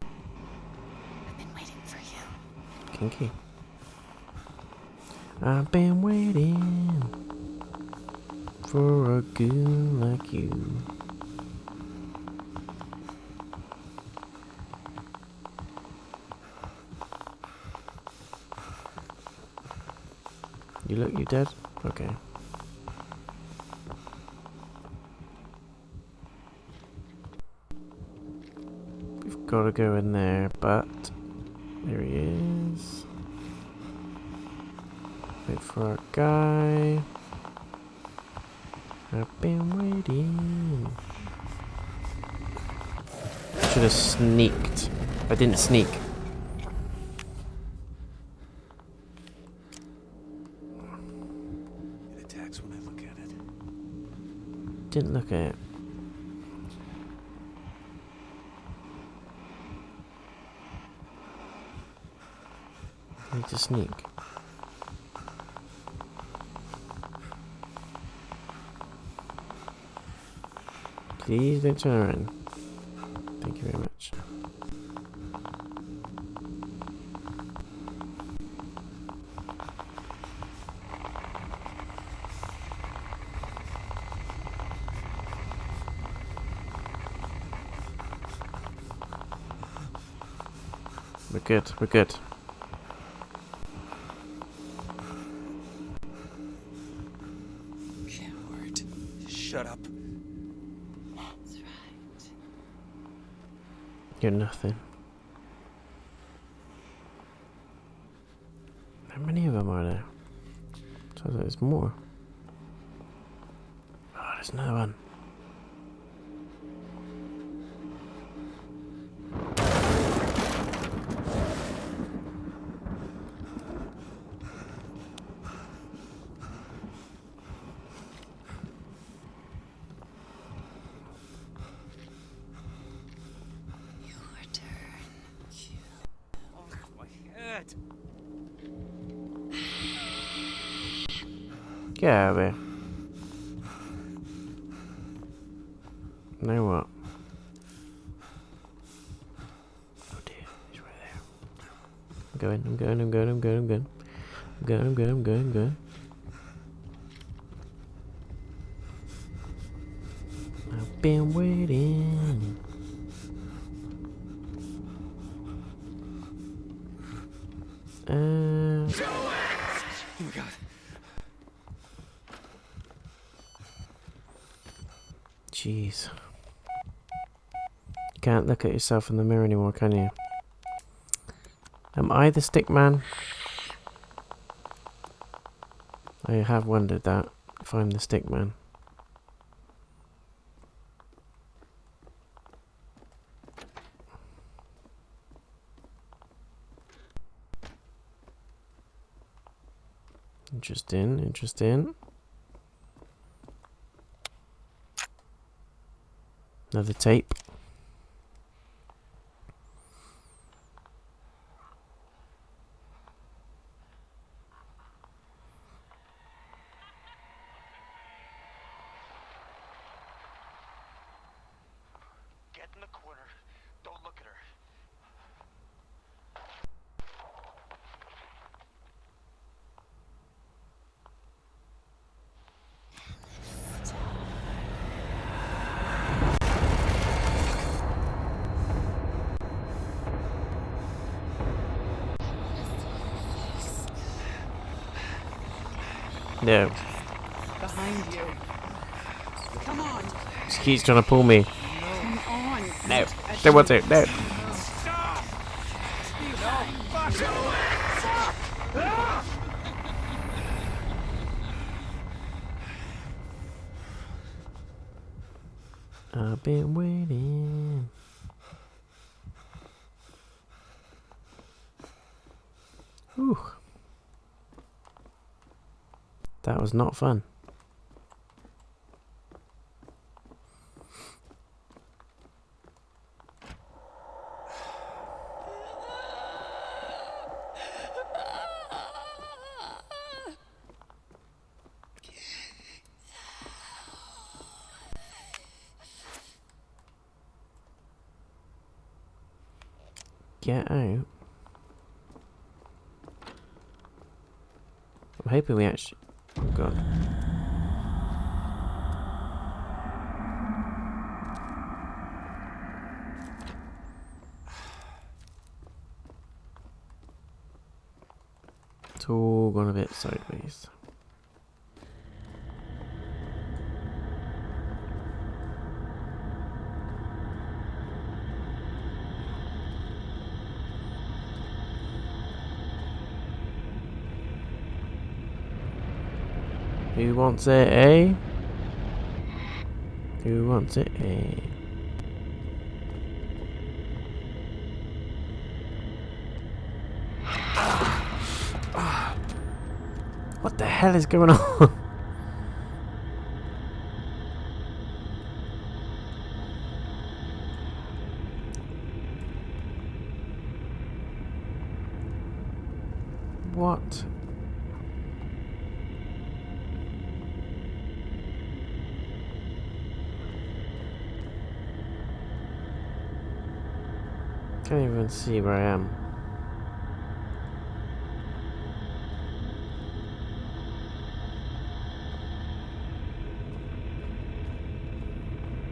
Speaker 5: I've been waiting for you.
Speaker 1: Kinky. I've been waiting for a goon like you. You dead? Okay. We've got to go in there, but there he is. Wait for our guy. I've been waiting. Should have sneaked. I didn't sneak.
Speaker 2: It attacks when I look at it.
Speaker 1: Didn't look at it. Need to sneak. Please don't turn around. Thank you very much. We're good, we're good.
Speaker 5: Coward.
Speaker 6: Shut up.
Speaker 5: That's right.
Speaker 1: You're nothing. How many of them are there? Sounds like there's more. Oh, there's another one.
Speaker 5: Your turn.
Speaker 6: Oh, my head.
Speaker 1: Get out of here. Now what? Oh dear, he's right there. I'm going. I've been waiting.
Speaker 6: Oh my god.
Speaker 1: Jeez. You can't look at yourself in the mirror anymore, can you? Am I the stick man? I have wondered that, if I'm the stick man. Interesting. Another tape.
Speaker 4: Get in the corner. Don't look at her.
Speaker 1: No.
Speaker 7: Behind you. Come on.
Speaker 1: She keeps trying to pull me.
Speaker 7: Come on.
Speaker 1: No. Don't want to. No. I've been waiting. Whew. That was not fun. Get out. I'm hoping we actually... Oh god. It's all gone a bit sideways. Who wants it, eh? Who wants it, eh? What the hell is going on? What? Can't even see where I am.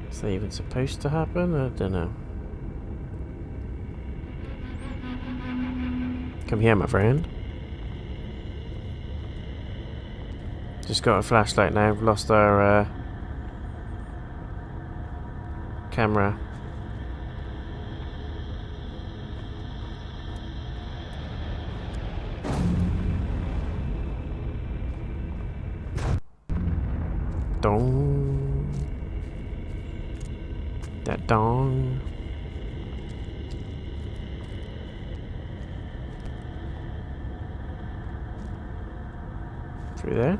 Speaker 1: Is that even supposed to happen? I don't know. Come here, my friend. Just got a flashlight now. We've lost our camera. Dong. That dong. Through there.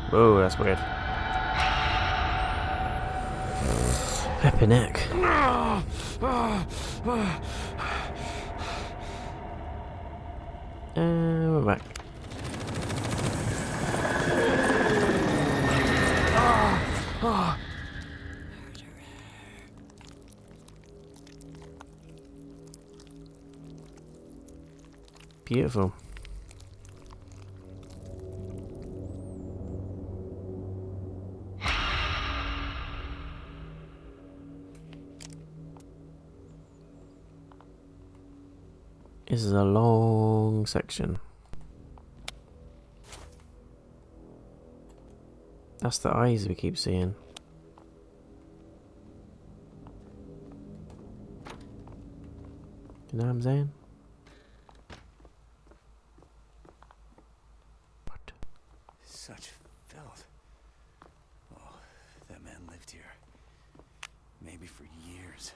Speaker 1: Whoa, that's weird. Flipping neck. We're back. Beautiful. This is a long section. That's the eyes we keep seeing. You know what I'm saying? What?
Speaker 2: Such filth. Oh, that man lived here. Maybe for years.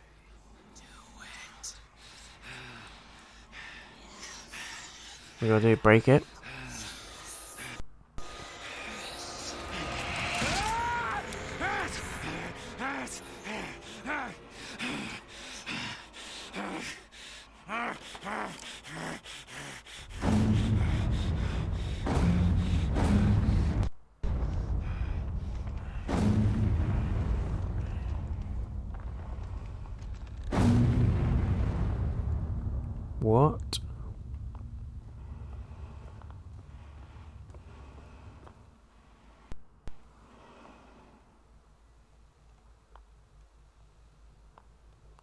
Speaker 1: We gotta do break it. What?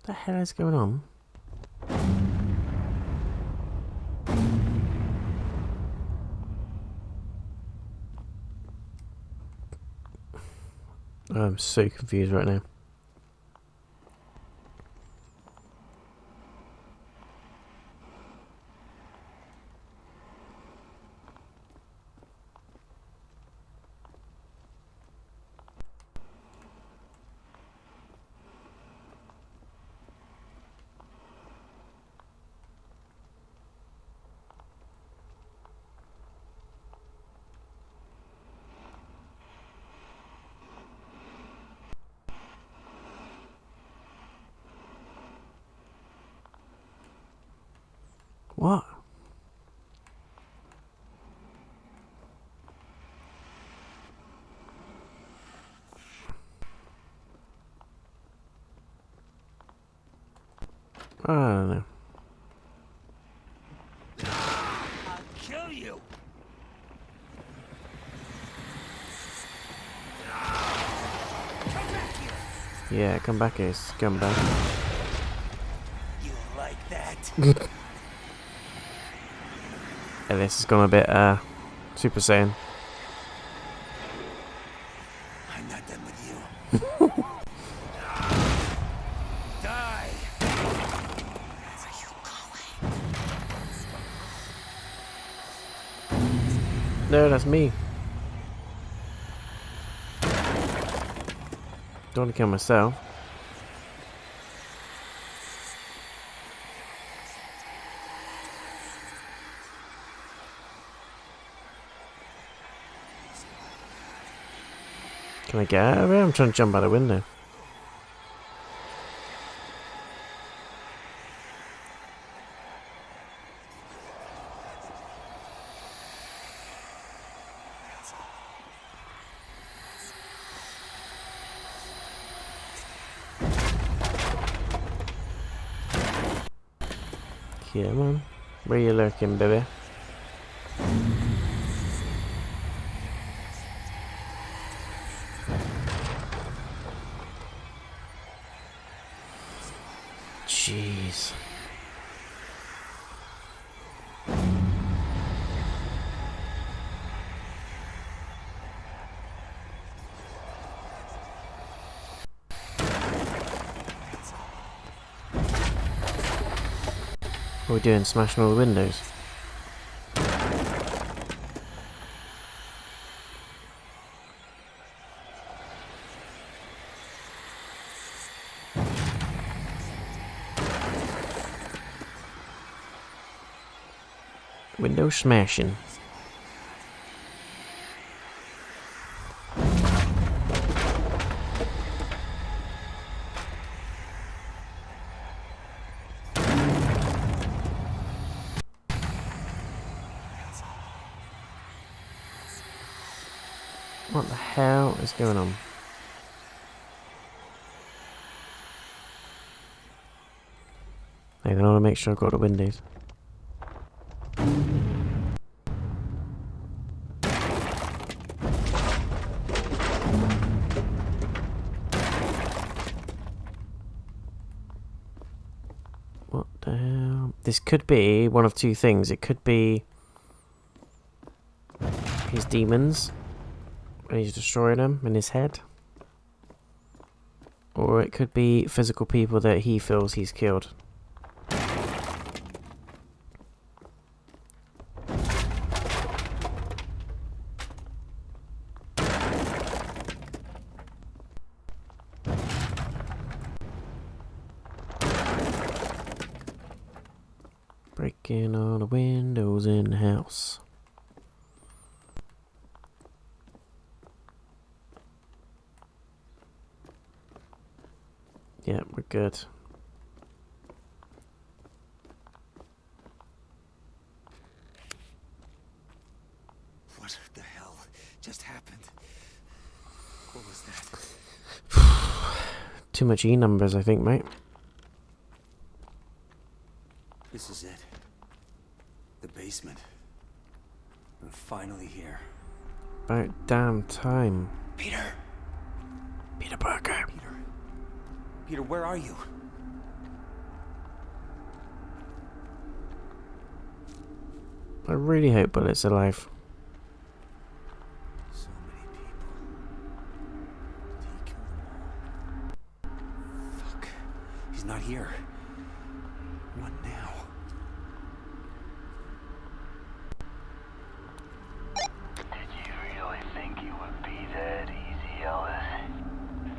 Speaker 1: The hell is going on? I'm so confused right now. What? I don't know.
Speaker 6: I'll kill you.
Speaker 1: Yeah, come back, Ace. Come back.
Speaker 6: You like that?
Speaker 1: Yeah, this has gone a bit, Super Saiyan.
Speaker 6: I'm not done with you. Die! Where are you going?
Speaker 1: No, that's me. Don't want to kill myself. Can I get out of here? I'm trying to jump out the window. Come on. Where you lurking, baby? Jeez. What are we doing? Smashing all the windows? Window smashing. What the hell is going on? I want to make sure I've got the windows. What the hell? This could be one of two things. It could be his demons, and he's destroying them in his head. Or it could be physical people that he feels he's killed. Breaking all the windows in the house. Yeah, we're good.
Speaker 6: What the hell just happened? What was that?
Speaker 1: Too much E numbers, I think, mate.
Speaker 6: This is it. The basement. We're finally here.
Speaker 1: About damn time.
Speaker 6: Peter!
Speaker 1: Peter Parker.
Speaker 6: Peter. Peter, where are you?
Speaker 1: I really hope Bullet's alive.
Speaker 6: So many people. Did he kill them
Speaker 2: He's not here. What now?
Speaker 3: Did you really think it would be that easy, Ellis?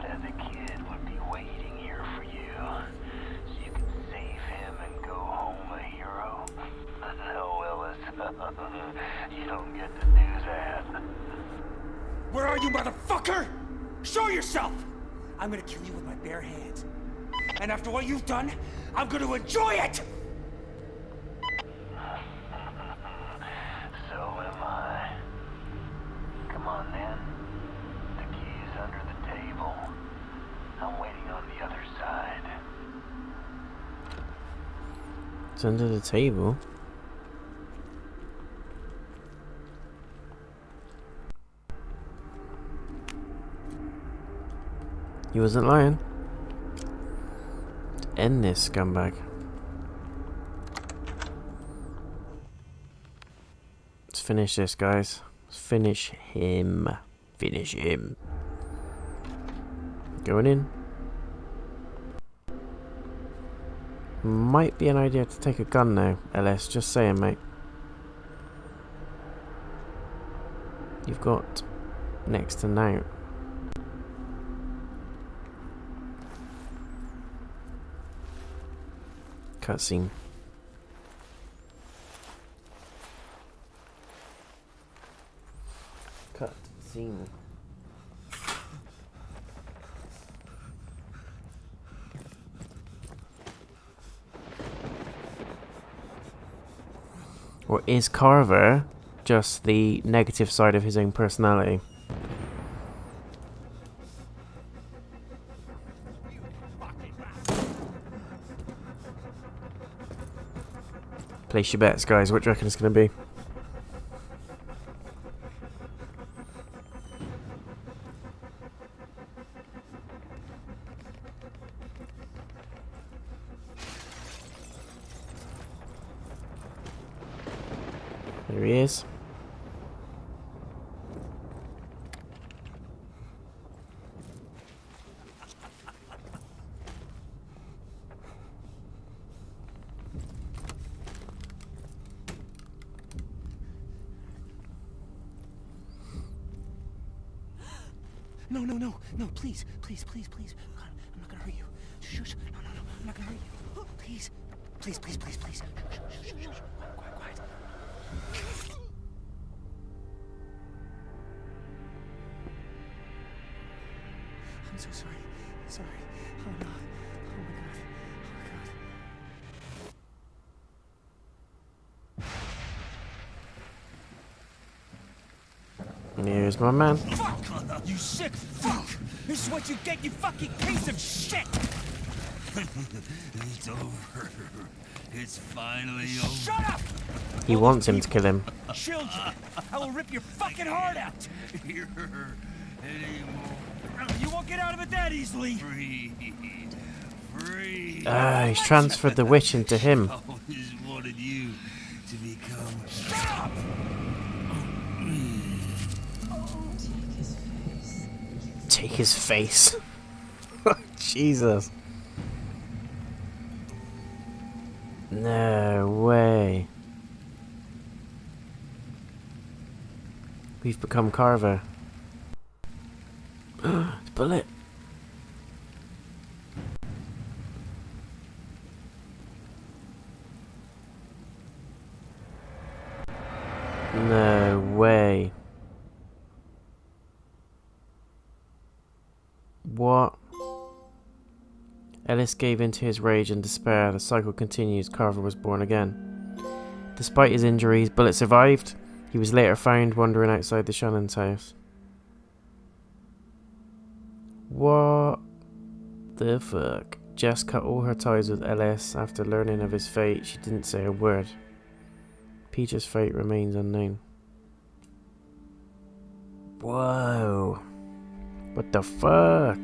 Speaker 3: That the kid would be waiting here for you, so you could save him and go home a hero? No, Ellis. You don't get to do that.
Speaker 6: Where are you, motherfucker? Show yourself! I'm gonna kill you with my bare hands. And after what you've done, I'm gonna enjoy it!
Speaker 3: So am I. Come on, then. The key's under the table. I'm waiting on the other side.
Speaker 1: It's under the table. He wasn't lying. End this scumbag. Let's finish this, guys. Let's finish him. Finish him. Going in. Might be an idea to take a gun now, LS. Just saying, mate. You've got next to now. Cutscene. Cutscene. Or is Carver just the negative side of his own personality? Place your bets, guys. What do you reckon it's going to be? There he is.
Speaker 6: No, please. God, I'm not gonna hurt you. Shh, no, I'm not gonna hurt you. Please. Shh. Quiet. I'm so sorry. Oh no. Oh my God.
Speaker 1: Here's my man.
Speaker 6: Fuck! You sick fuck! This is what you get, you fucking piece of shit!
Speaker 2: It's over. It's finally over.
Speaker 6: Shut up!
Speaker 1: He wants him to kill him.
Speaker 6: Children! I will rip your fucking heart out!
Speaker 2: Here anymore.
Speaker 6: You won't get out of it that easily!
Speaker 2: Free.
Speaker 1: He's transferred the witch into him.
Speaker 2: I always wanted you to become.
Speaker 6: Stop!
Speaker 1: Take his face. Jesus. No way. We've become Carver. It's Bullet. No way. What? Ellis gave in to his rage and despair. The cycle continues. Carver was born again. Despite his injuries, Bullet survived. He was later found wandering outside the Shannon's house. What the fuck? Jess cut all her ties with Ellis after learning of his fate. She didn't say a word. Peter's fate remains unknown. Whoa. What the fuck?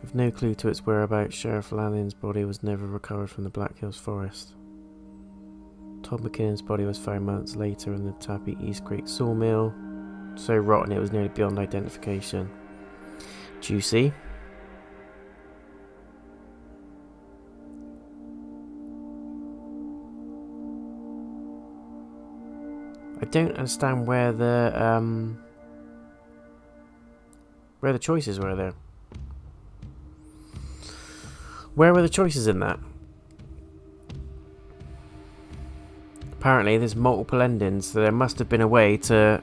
Speaker 1: With no clue to its whereabouts, Sheriff Lanning's body was never recovered from the Black Hills forest. Todd McKinnon's body was found months later in the Tappy East Creek sawmill, so rotten it was nearly beyond identification. Juicy. don't understand where the choices were there. Where were the choices in that? Apparently there's multiple endings, so there must have been a way to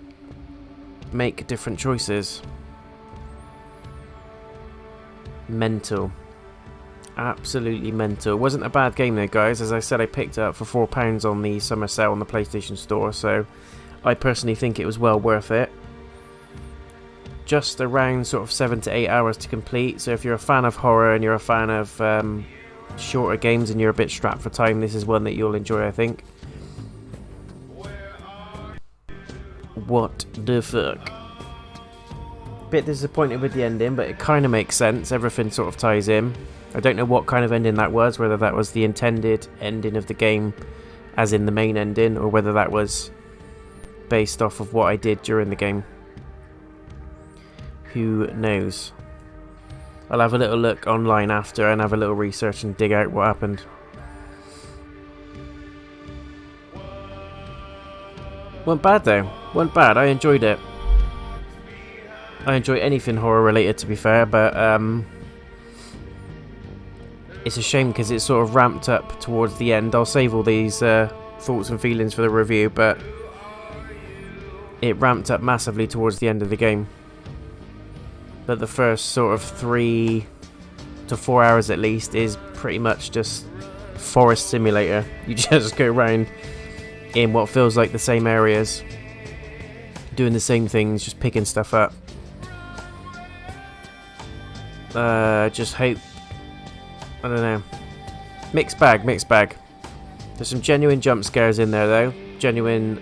Speaker 1: make different choices. Mental. Absolutely mental. Wasn't a bad game though, guys. As I said, I picked it up for £4 on the summer sale on the PlayStation Store, so I personally think it was well worth it. Just around sort of 7 to 8 hours to complete, so if you're a fan of horror and you're a fan of shorter games and you're a bit strapped for time, this is one that you'll enjoy, I think. What the fuck? Bit disappointed with the ending, but it kind of makes sense. Everything sort of ties in. I don't know what kind of ending that was, whether that was the intended ending of the game as in the main ending, or whether that was based off of what I did during the game. Who knows? I'll have a little look online after and have a little research and dig out what happened. Wasn't bad though. Wasn't bad. I enjoyed it. I enjoy anything horror related, to be fair, but it's a shame because it sort of ramped up towards the end. I'll save all these thoughts and feelings for the review, but it ramped up massively towards the end of the game. But the first sort of 3 to 4 hours at least is pretty much just forest simulator. You just go around in what feels like the same areas, doing the same things, just picking stuff up. Just hope, I don't know, mixed bag. There's some genuine jump scares in there though, genuine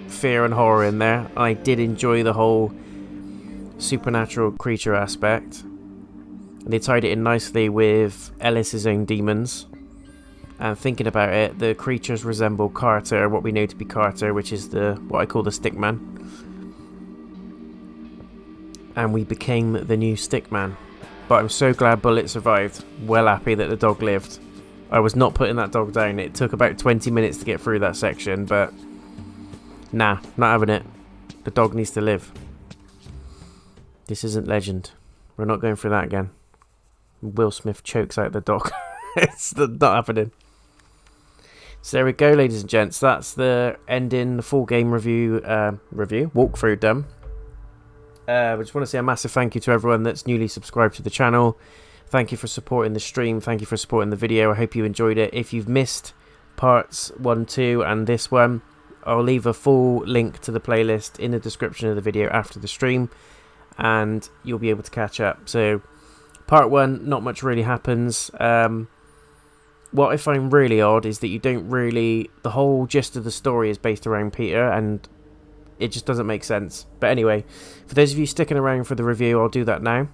Speaker 1: fear and horror in there. I did enjoy the whole supernatural creature aspect, and they tied it in nicely with Ellis's own demons. And thinking about it, the creatures resemble Carter, what we know to be Carter, which is what I call the Stickman. And we became the new Stickman. But I'm so glad Bullet survived. Well happy that the dog lived. I was not putting that dog down. It took about 20 minutes to get through that section, but nah, not having it. The dog needs to live. This isn't Legend. We're not going through that again. Will Smith chokes out the dog. It's not happening. So there we go, ladies and gents. That's the ending, the full game review, walkthrough done. I just want to say a massive thank you to everyone that's newly subscribed to the channel. Thank you for supporting the stream. Thank you for supporting the video. I hope you enjoyed it. If you've missed parts 1, 2 and this one, I'll leave a full link to the playlist in the description of the video after the stream, and you'll be able to catch up. So part 1, not much really happens. What I find really odd is that you don't really... The whole gist of the story is based around Peter, and it just doesn't make sense. But anyway, for those of you sticking around for the review, I'll do that now.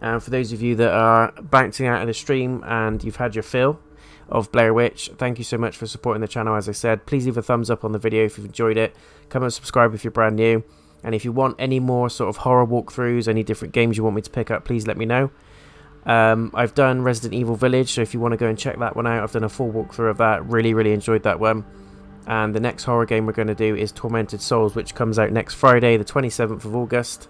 Speaker 1: And for those of you that are bouncing out of the stream and you've had your fill of Blair Witch, thank you so much for supporting the channel. As I said, please leave a thumbs up on the video if you've enjoyed it. Come and subscribe if you're brand new. And if you want any more sort of horror walkthroughs, any different games you want me to pick up, please let me know. I've done Resident Evil Village, so if you want to go and check that one out, I've done a full walkthrough of that. Really enjoyed that one. And the next horror game we're going to do is Tormented Souls, which comes out next Friday, the 27th of August.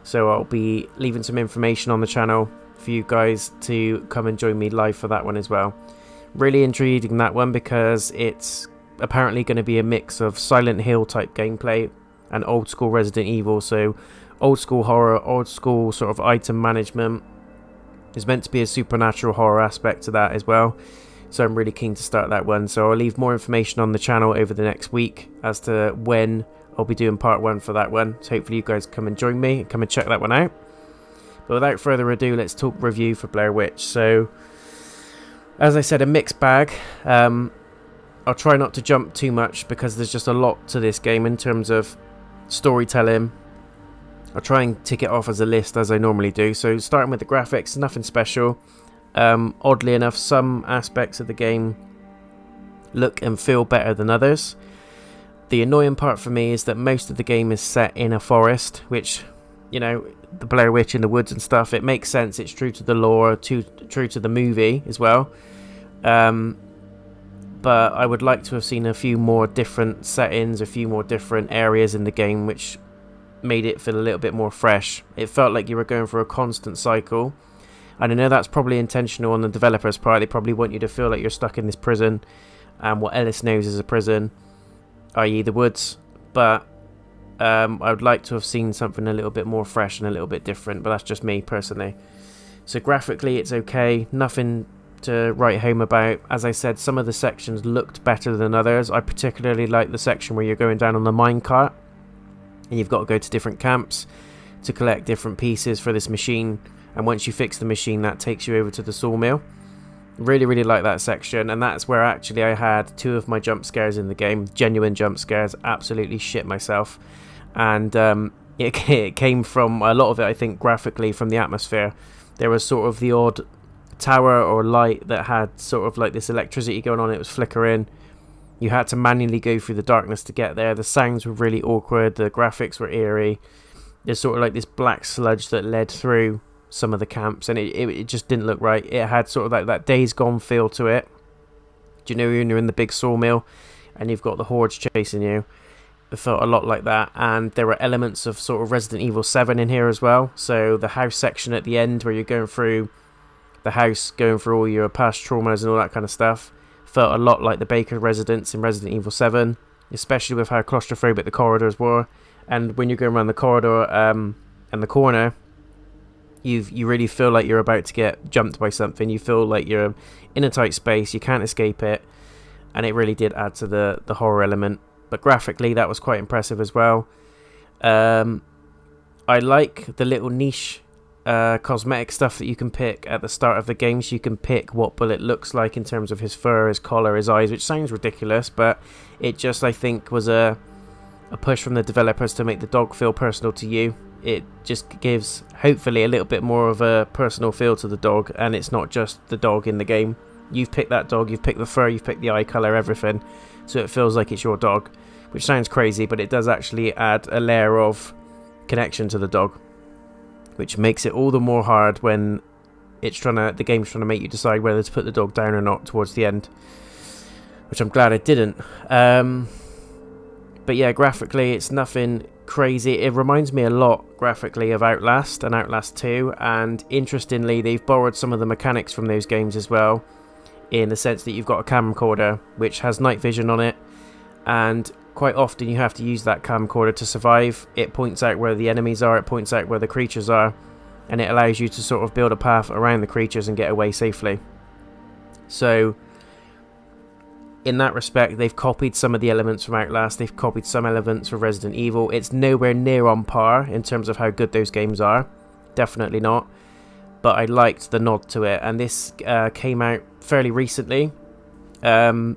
Speaker 1: So I'll be leaving some information on the channel for you guys to come and join me live for that one as well. Really intriguing, that one, because it's apparently going to be a mix of Silent Hill type gameplay and old school Resident Evil. So old school horror, old school sort of item management. There's meant to be a supernatural horror aspect to that as well. So I'm really keen to start that one. So I'll leave more information on the channel over the next week as to when I'll be doing part 1 for that one. So hopefully you guys come and join me and come and check that one out. But without further ado, let's talk review for Blair Witch. So as I said, a mixed bag. I'll try not to jump too much because there's just a lot to this game in terms of storytelling. I'll try and tick it off as a list as I normally do. So starting with the graphics, nothing special. Oddly enough, some aspects of the game look and feel better than others. The annoying part for me is that most of the game is set in a forest, which, you know, the Blair Witch in the woods and stuff, it makes sense. It's true to the lore, true to the movie as well. but I would like to have seen a few more different settings, a few more different areas in the game, which made it feel a little bit more fresh. It felt like you were going through a constant cycle, and I know that's probably intentional on the developers' part. They probably want you to feel like you're stuck in this prison, and what Ellis knows is a prison, i.e. the woods, but I would like to have seen something a little bit more fresh and a little bit different, but that's just me personally. So graphically it's okay, nothing to write home about. As I said, some of the sections looked better than others. I particularly like the section where you're going down on the minecart and you've got to go to different camps to collect different pieces for this machine, and once you fix the machine that takes you over to the sawmill. Really like that section, and that's where actually I had 2 of my jump scares in the game, genuine jump scares, absolutely shit myself. And it came from, a lot of it I think graphically, from the atmosphere. There was sort of the odd tower or light that had sort of like this electricity going on, it was flickering. You had to manually go through the darkness to get there. The sounds were really awkward, the graphics were eerie. There's sort of like this black sludge that led through some of the camps, and it just didn't look right. It had sort of like that Days Gone feel to it. Do you know when you're in the big sawmill and you've got the hordes chasing you? It felt a lot like that, and there were elements of sort of Resident Evil 7 in here as well. So the house section at the end where you're going through the house, going through all your past traumas and all that kind of stuff, felt a lot like the Baker residence in Resident Evil 7, especially with how claustrophobic the corridors were. And when you're going around the corridor and the corner, you really feel like you're about to get jumped by something. You feel like you're in a tight space, you can't escape it, and it really did add to the horror element. But graphically that was quite impressive as well. I like the little niche cosmetic stuff that you can pick at the start of the game. So you can pick what Bullet looks like in terms of his fur, his collar, his eyes, which sounds ridiculous, but it just, I think, was a push from the developers to make the dog feel personal to you. It just gives, hopefully, a little bit more of a personal feel to the dog, and it's not just the dog in the game. You've picked that dog, you've picked the fur, you've picked the eye colour, everything, so it feels like it's your dog, which sounds crazy, but it does actually add a layer of connection to the dog, which makes it all the more hard when the game's trying to make you decide whether to put the dog down or not towards the end, which I'm glad I didn't. But yeah, graphically it's nothing crazy. It reminds me a lot graphically of Outlast and Outlast 2, and interestingly they've borrowed some of the mechanics from those games as well, in the sense that you've got a camcorder which has night vision on it, and quite often you have to use that camcorder to survive. It points out where the enemies are, it points out where the creatures are, and it allows you to sort of build a path around the creatures and get away safely. So in that respect, they've copied some of the elements from Outlast, they've copied some elements from Resident Evil. It's nowhere near on par in terms of how good those games are, definitely not, but I liked the nod to it, and this came out fairly recently, but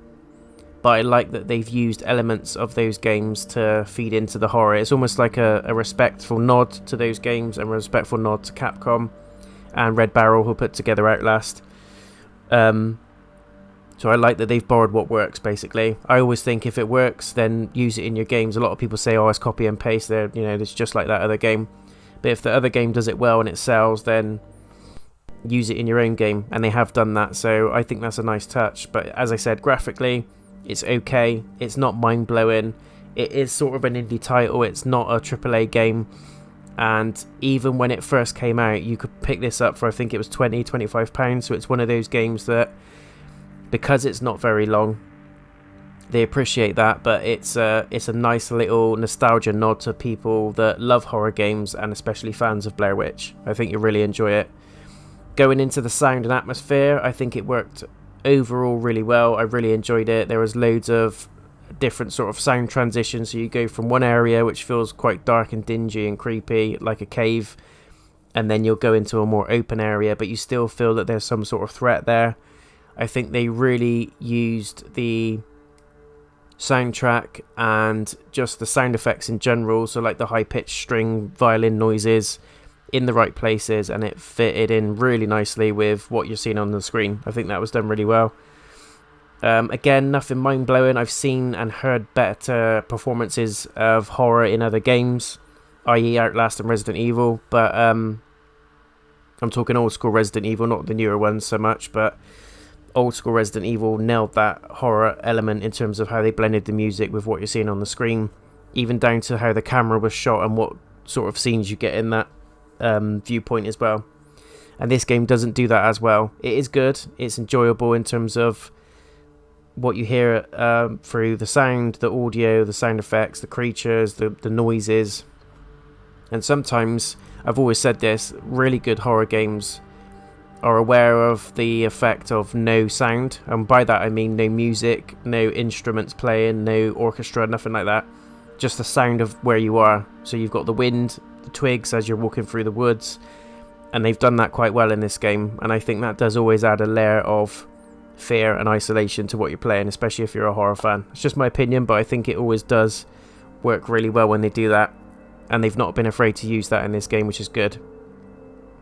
Speaker 1: I like that they've used elements of those games to feed into the horror. It's almost like a respectful nod to those games, and a respectful nod to Capcom and Red Barrel, who put together Outlast. So I like that they've borrowed what works, basically. I always think if it works, then use it in your games. A lot of people say, oh, it's copy and paste. It's just like that other game. But if the other game does it well and it sells, then use it in your own game. And they have done that, so I think that's a nice touch. But as I said, graphically, it's okay. It's not mind-blowing. It is sort of an indie title. It's not a AAA game. And even when it first came out, you could pick this up for, I think it was £20-25. So it's one of those games that, because it's not very long, they appreciate that, but it's a nice little nostalgia nod to people that love horror games, and especially fans of Blair Witch. I think you'll really enjoy it. Going into the sound and atmosphere, I think it worked overall really well. I really enjoyed it. There was loads of different sort of sound transitions, so you go from one area which feels quite dark and dingy and creepy, like a cave, and then you'll go into a more open area, but you still feel that there's some sort of threat there. I think they really used the soundtrack and just the sound effects in general, so like the high-pitched string violin noises, in the right places, and it fitted in really nicely with what you're seeing on the screen. I think that was done really well. Again, nothing mind-blowing. I've seen and heard better performances of horror in other games, i.e. Outlast and Resident Evil, but I'm talking old school Resident Evil, not the newer ones so much, but old school Resident Evil nailed that horror element in terms of how they blended the music with what you're seeing on the screen, even down to how the camera was shot and what sort of scenes you get in that viewpoint as well. And this game doesn't do that as well. It is good, it's enjoyable in terms of what you hear through the sound, the audio, the sound effects, the creatures, the noises. And sometimes, I've always said this, really good horror games are aware of the effect of no sound, and by that I mean no music, no instruments playing, no orchestra, nothing like that, just the sound of where you are. So you've got the wind, the twigs as you're walking through the woods, and they've done that quite well in this game, and I think that does always add a layer of fear and isolation to what you're playing, especially if you're a horror fan. It's just my opinion, but I think it always does work really well when they do that, and they've not been afraid to use that in this game, which is good.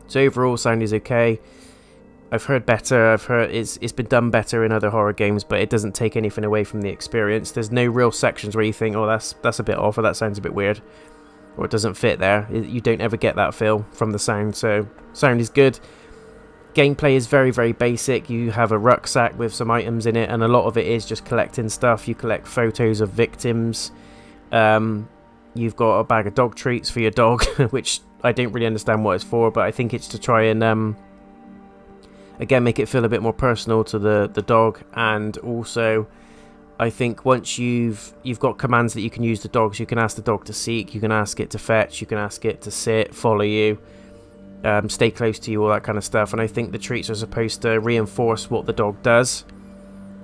Speaker 1: So overall, sound is okay. I've heard better, I've heard it's been done better in other horror games, but it doesn't take anything away from the experience. There's no real sections where you think, oh, that's a bit off, or that sounds a bit weird, or it doesn't fit there. You don't ever get that feel from the sound, so sound is good. Gameplay is very, very basic. You have a rucksack with some items in it, and a lot of it is just collecting stuff. You collect photos of victims. You've got a bag of dog treats for your dog, which I don't really understand what it's for, but I think it's to try and again make it feel a bit more personal to the dog. And also I think once you've got commands that you can use the dogs, you can ask the dog to seek, you can ask it to fetch, you can ask it to sit, follow you, stay close to you, all that kind of stuff. And I think the treats are supposed to reinforce what the dog does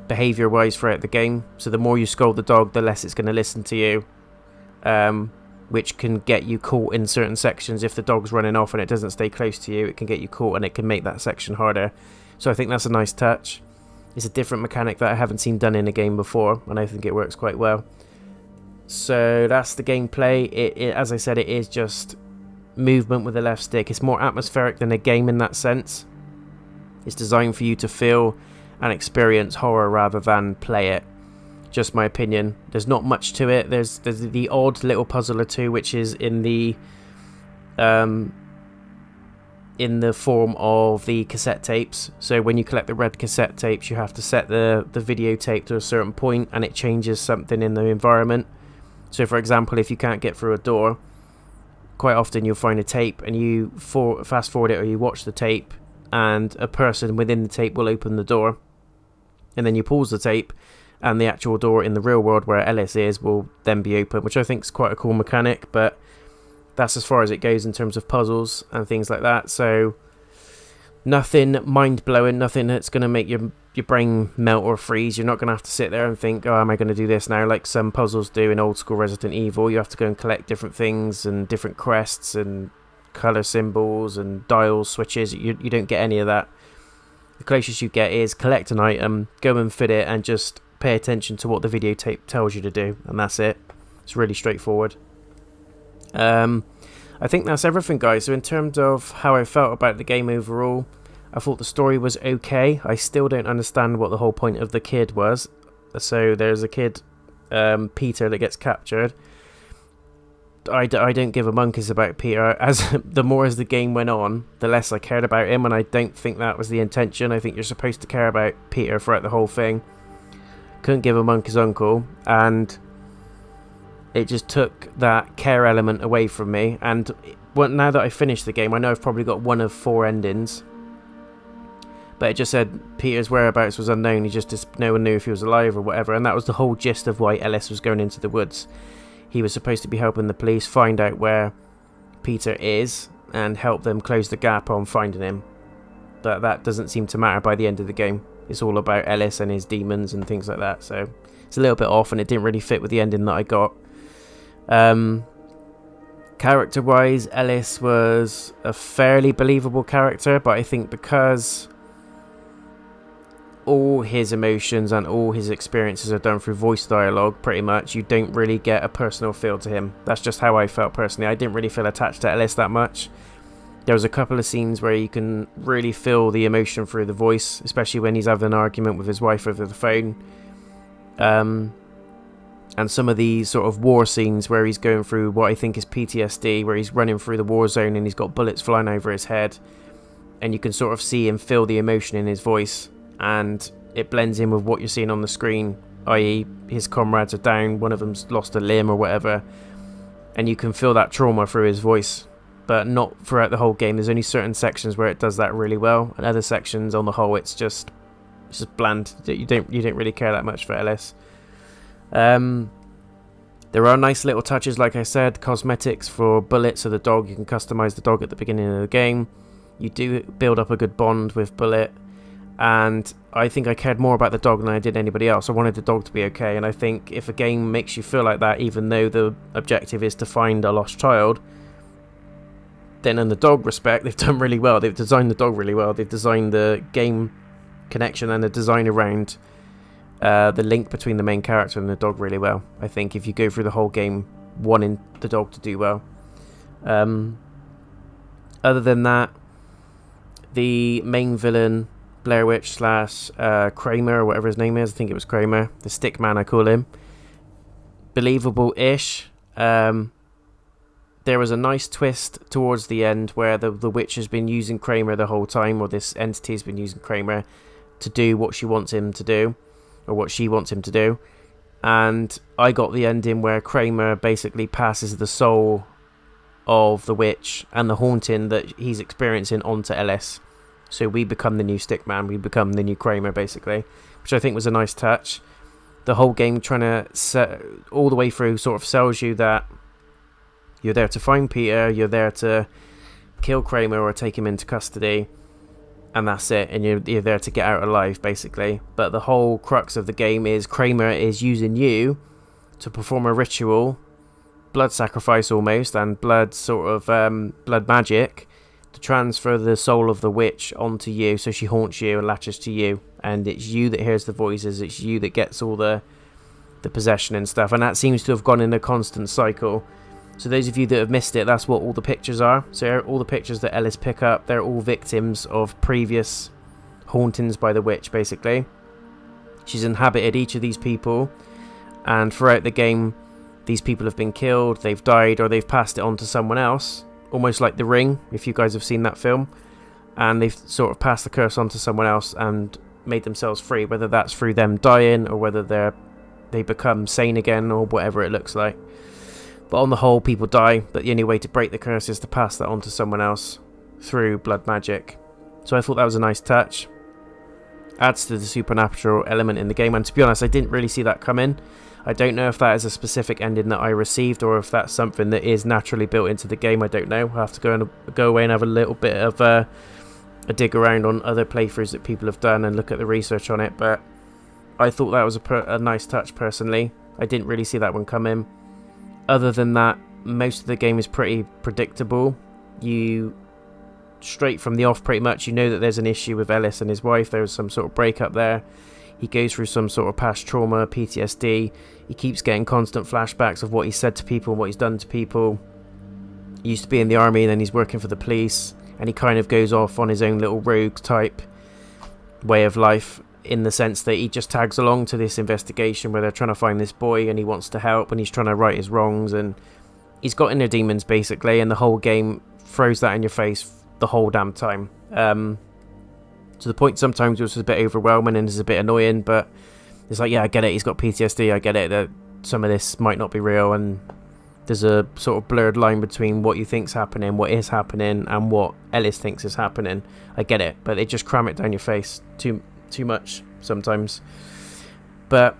Speaker 1: behavior wise throughout the game. So the more you scold the dog, the less it's going to listen to you, which can get you caught in certain sections. If the dog's running off and it doesn't stay close to you, it can get you caught and it can make that section harder. So I think that's a nice touch. It's a different mechanic that I haven't seen done in a game before, and I think it works quite well. So that's the gameplay. It as I said, it is just movement with the left stick. It's more atmospheric than a game in that sense. It's designed for you to feel and experience horror rather than play it. Just my opinion. There's not much to it. There's the odd little puzzle or two, which is in the form of the cassette tapes. So when you collect the red cassette tapes, you have to set the videotape to a certain point, and it changes something in the environment. So for example, if you can't get through a door, quite often you'll find a tape and you fast forward it, or you watch the tape, and a person within the tape will open the door, and then you pause the tape and the actual door in the real world where Ellis is will then be open, which I think is quite a cool mechanic. But that's as far as it goes in terms of puzzles and things like that. So nothing mind-blowing, nothing that's going to make your brain melt or freeze. You're not going to have to sit there and think, oh, am I going to do this now? Like some puzzles do in old school Resident Evil. You have to go and collect different things and different crests and colour symbols and dials, switches. You don't get any of that. The closest you get is collect an item, go and fit it, and just pay attention to what the videotape tells you to do, and that's it. It's really straightforward. I think that's everything, guys. So in terms of how I felt about the game overall, I thought the story was okay. I still don't understand what the whole point of the kid was. So there's a kid, Peter, that gets captured. I don't give a monkeys about Peter. The more as the game went on, the less I cared about him, and I don't think that was the intention. I think you're supposed to care about Peter throughout the whole thing. Couldn't give a monkey's uncle, and it just took that care element away from me. And now that I finished the game, I know I've probably got one of 4 endings, but it just said Peter's whereabouts was unknown. No one knew if he was alive or whatever, and that was the whole gist of why Ellis was going into the woods. He was supposed to be helping the police find out where Peter is and help them close the gap on finding him, but that doesn't seem to matter by the end of the game. It's all about Ellis and his demons and things like that, so it's a little bit off, and it didn't really fit with the ending that I got. Character-wise, Ellis was a fairly believable character, but I think because all his emotions and all his experiences are done through voice dialogue, pretty much, you don't really get a personal feel to him. That's just how I felt personally. I didn't really feel attached to Ellis that much. There was a couple of scenes where you can really feel the emotion through the voice, especially when he's having an argument with his wife over the phone. And some of these sort of war scenes where he's going through what I think is PTSD, where he's running through the war zone and he's got bullets flying over his head, and you can sort of see and feel the emotion in his voice. And it blends in with what you're seeing on the screen, i.e. his comrades are down, one of them's lost a limb or whatever, and you can feel that trauma through his voice, but not throughout the whole game. There's only certain sections where it does that really well, and other sections on the whole it's just bland. You don't really care that much for Ellis. There are nice little touches, like I said, cosmetics for Bullet, so the dog, you can customize the dog at the beginning of the game. You do build up a good bond with Bullet, and I think I cared more about the dog than I did anybody else. I wanted the dog to be okay, and I think if a game makes you feel like that, even though the objective is to find a lost child, then in the dog respect, they've done really well. They've designed the dog really well. They've designed the game connection and the design around the link between the main character and the dog really well. I think if you go through the whole game wanting the dog to do well. Other than that, the main villain, Blair Witch / Kramer, or whatever his name is, I think it was Kramer, the stick man I call him, believable-ish. There was a nice twist towards the end where the witch has been using Kramer the whole time, or this entity has been using Kramer to do what she wants him to do, or what she wants him to do. And I got the ending where Kramer basically passes the soul of the witch and the haunting that he's experiencing onto Ellis. So we become the new Stickman, we become the new Kramer basically, which I think was a nice touch. The whole game trying to set all the way through sort of sells you that you're there to find Peter, you're there to kill Kramer or take him into custody, and that's it, and you're there to get out alive basically. But the whole crux of the game is Kramer is using you to perform a ritual, blood sacrifice almost, and blood magic, to transfer the soul of the witch onto you, so she haunts you and latches to you, and it's you that hears the voices, it's you that gets all the possession and stuff, and that seems to have gone in a constant cycle. So those of you that have missed it, that's what all the pictures are. So all the pictures that Ellis pick up, they're all victims of previous hauntings by the witch basically. She's inhabited each of these people, and throughout the game these people have been killed, they've died, or they've passed it on to someone else, almost like The Ring, if you guys have seen that film, and they've sort of passed the curse on to someone else and made themselves free, whether that's through them dying or whether they become sane again or whatever it looks like. But on the whole, people die, but the only way to break the curse is to pass that on to someone else through blood magic. So I thought that was a nice touch. Adds to the supernatural element in the game, and to be honest, I didn't really see that coming. I don't know if that is a specific ending that I received, or if that's something that is naturally built into the game. I don't know. I'll have to go away and have a little bit of a dig around on other playthroughs that people have done and look at the research on it, but I thought that was a nice touch personally. I didn't really see that one coming. Other than that, most of the game is pretty predictable. You, straight from the off pretty much, you know that there's an issue with Ellis and his wife. There was some sort of breakup there. He goes through some sort of past trauma, PTSD. He keeps getting constant flashbacks of what he said to people and what he's done to people. He used to be in the army and then he's working for the police, and he kind of goes off on his own little rogue type way of life, in the sense that he just tags along to this investigation where they're trying to find this boy, and he wants to help, and he's trying to right his wrongs, and he's got inner demons basically, and the whole game throws that in your face the whole damn time, to the point sometimes it was a bit overwhelming and is a bit annoying. But it's like, yeah, I get it, he's got PTSD, I get it that some of this might not be real, and there's a sort of blurred line between what you think's happening, what is happening, and what Ellis thinks is happening. I get it, but they just cram it down your face too much sometimes. But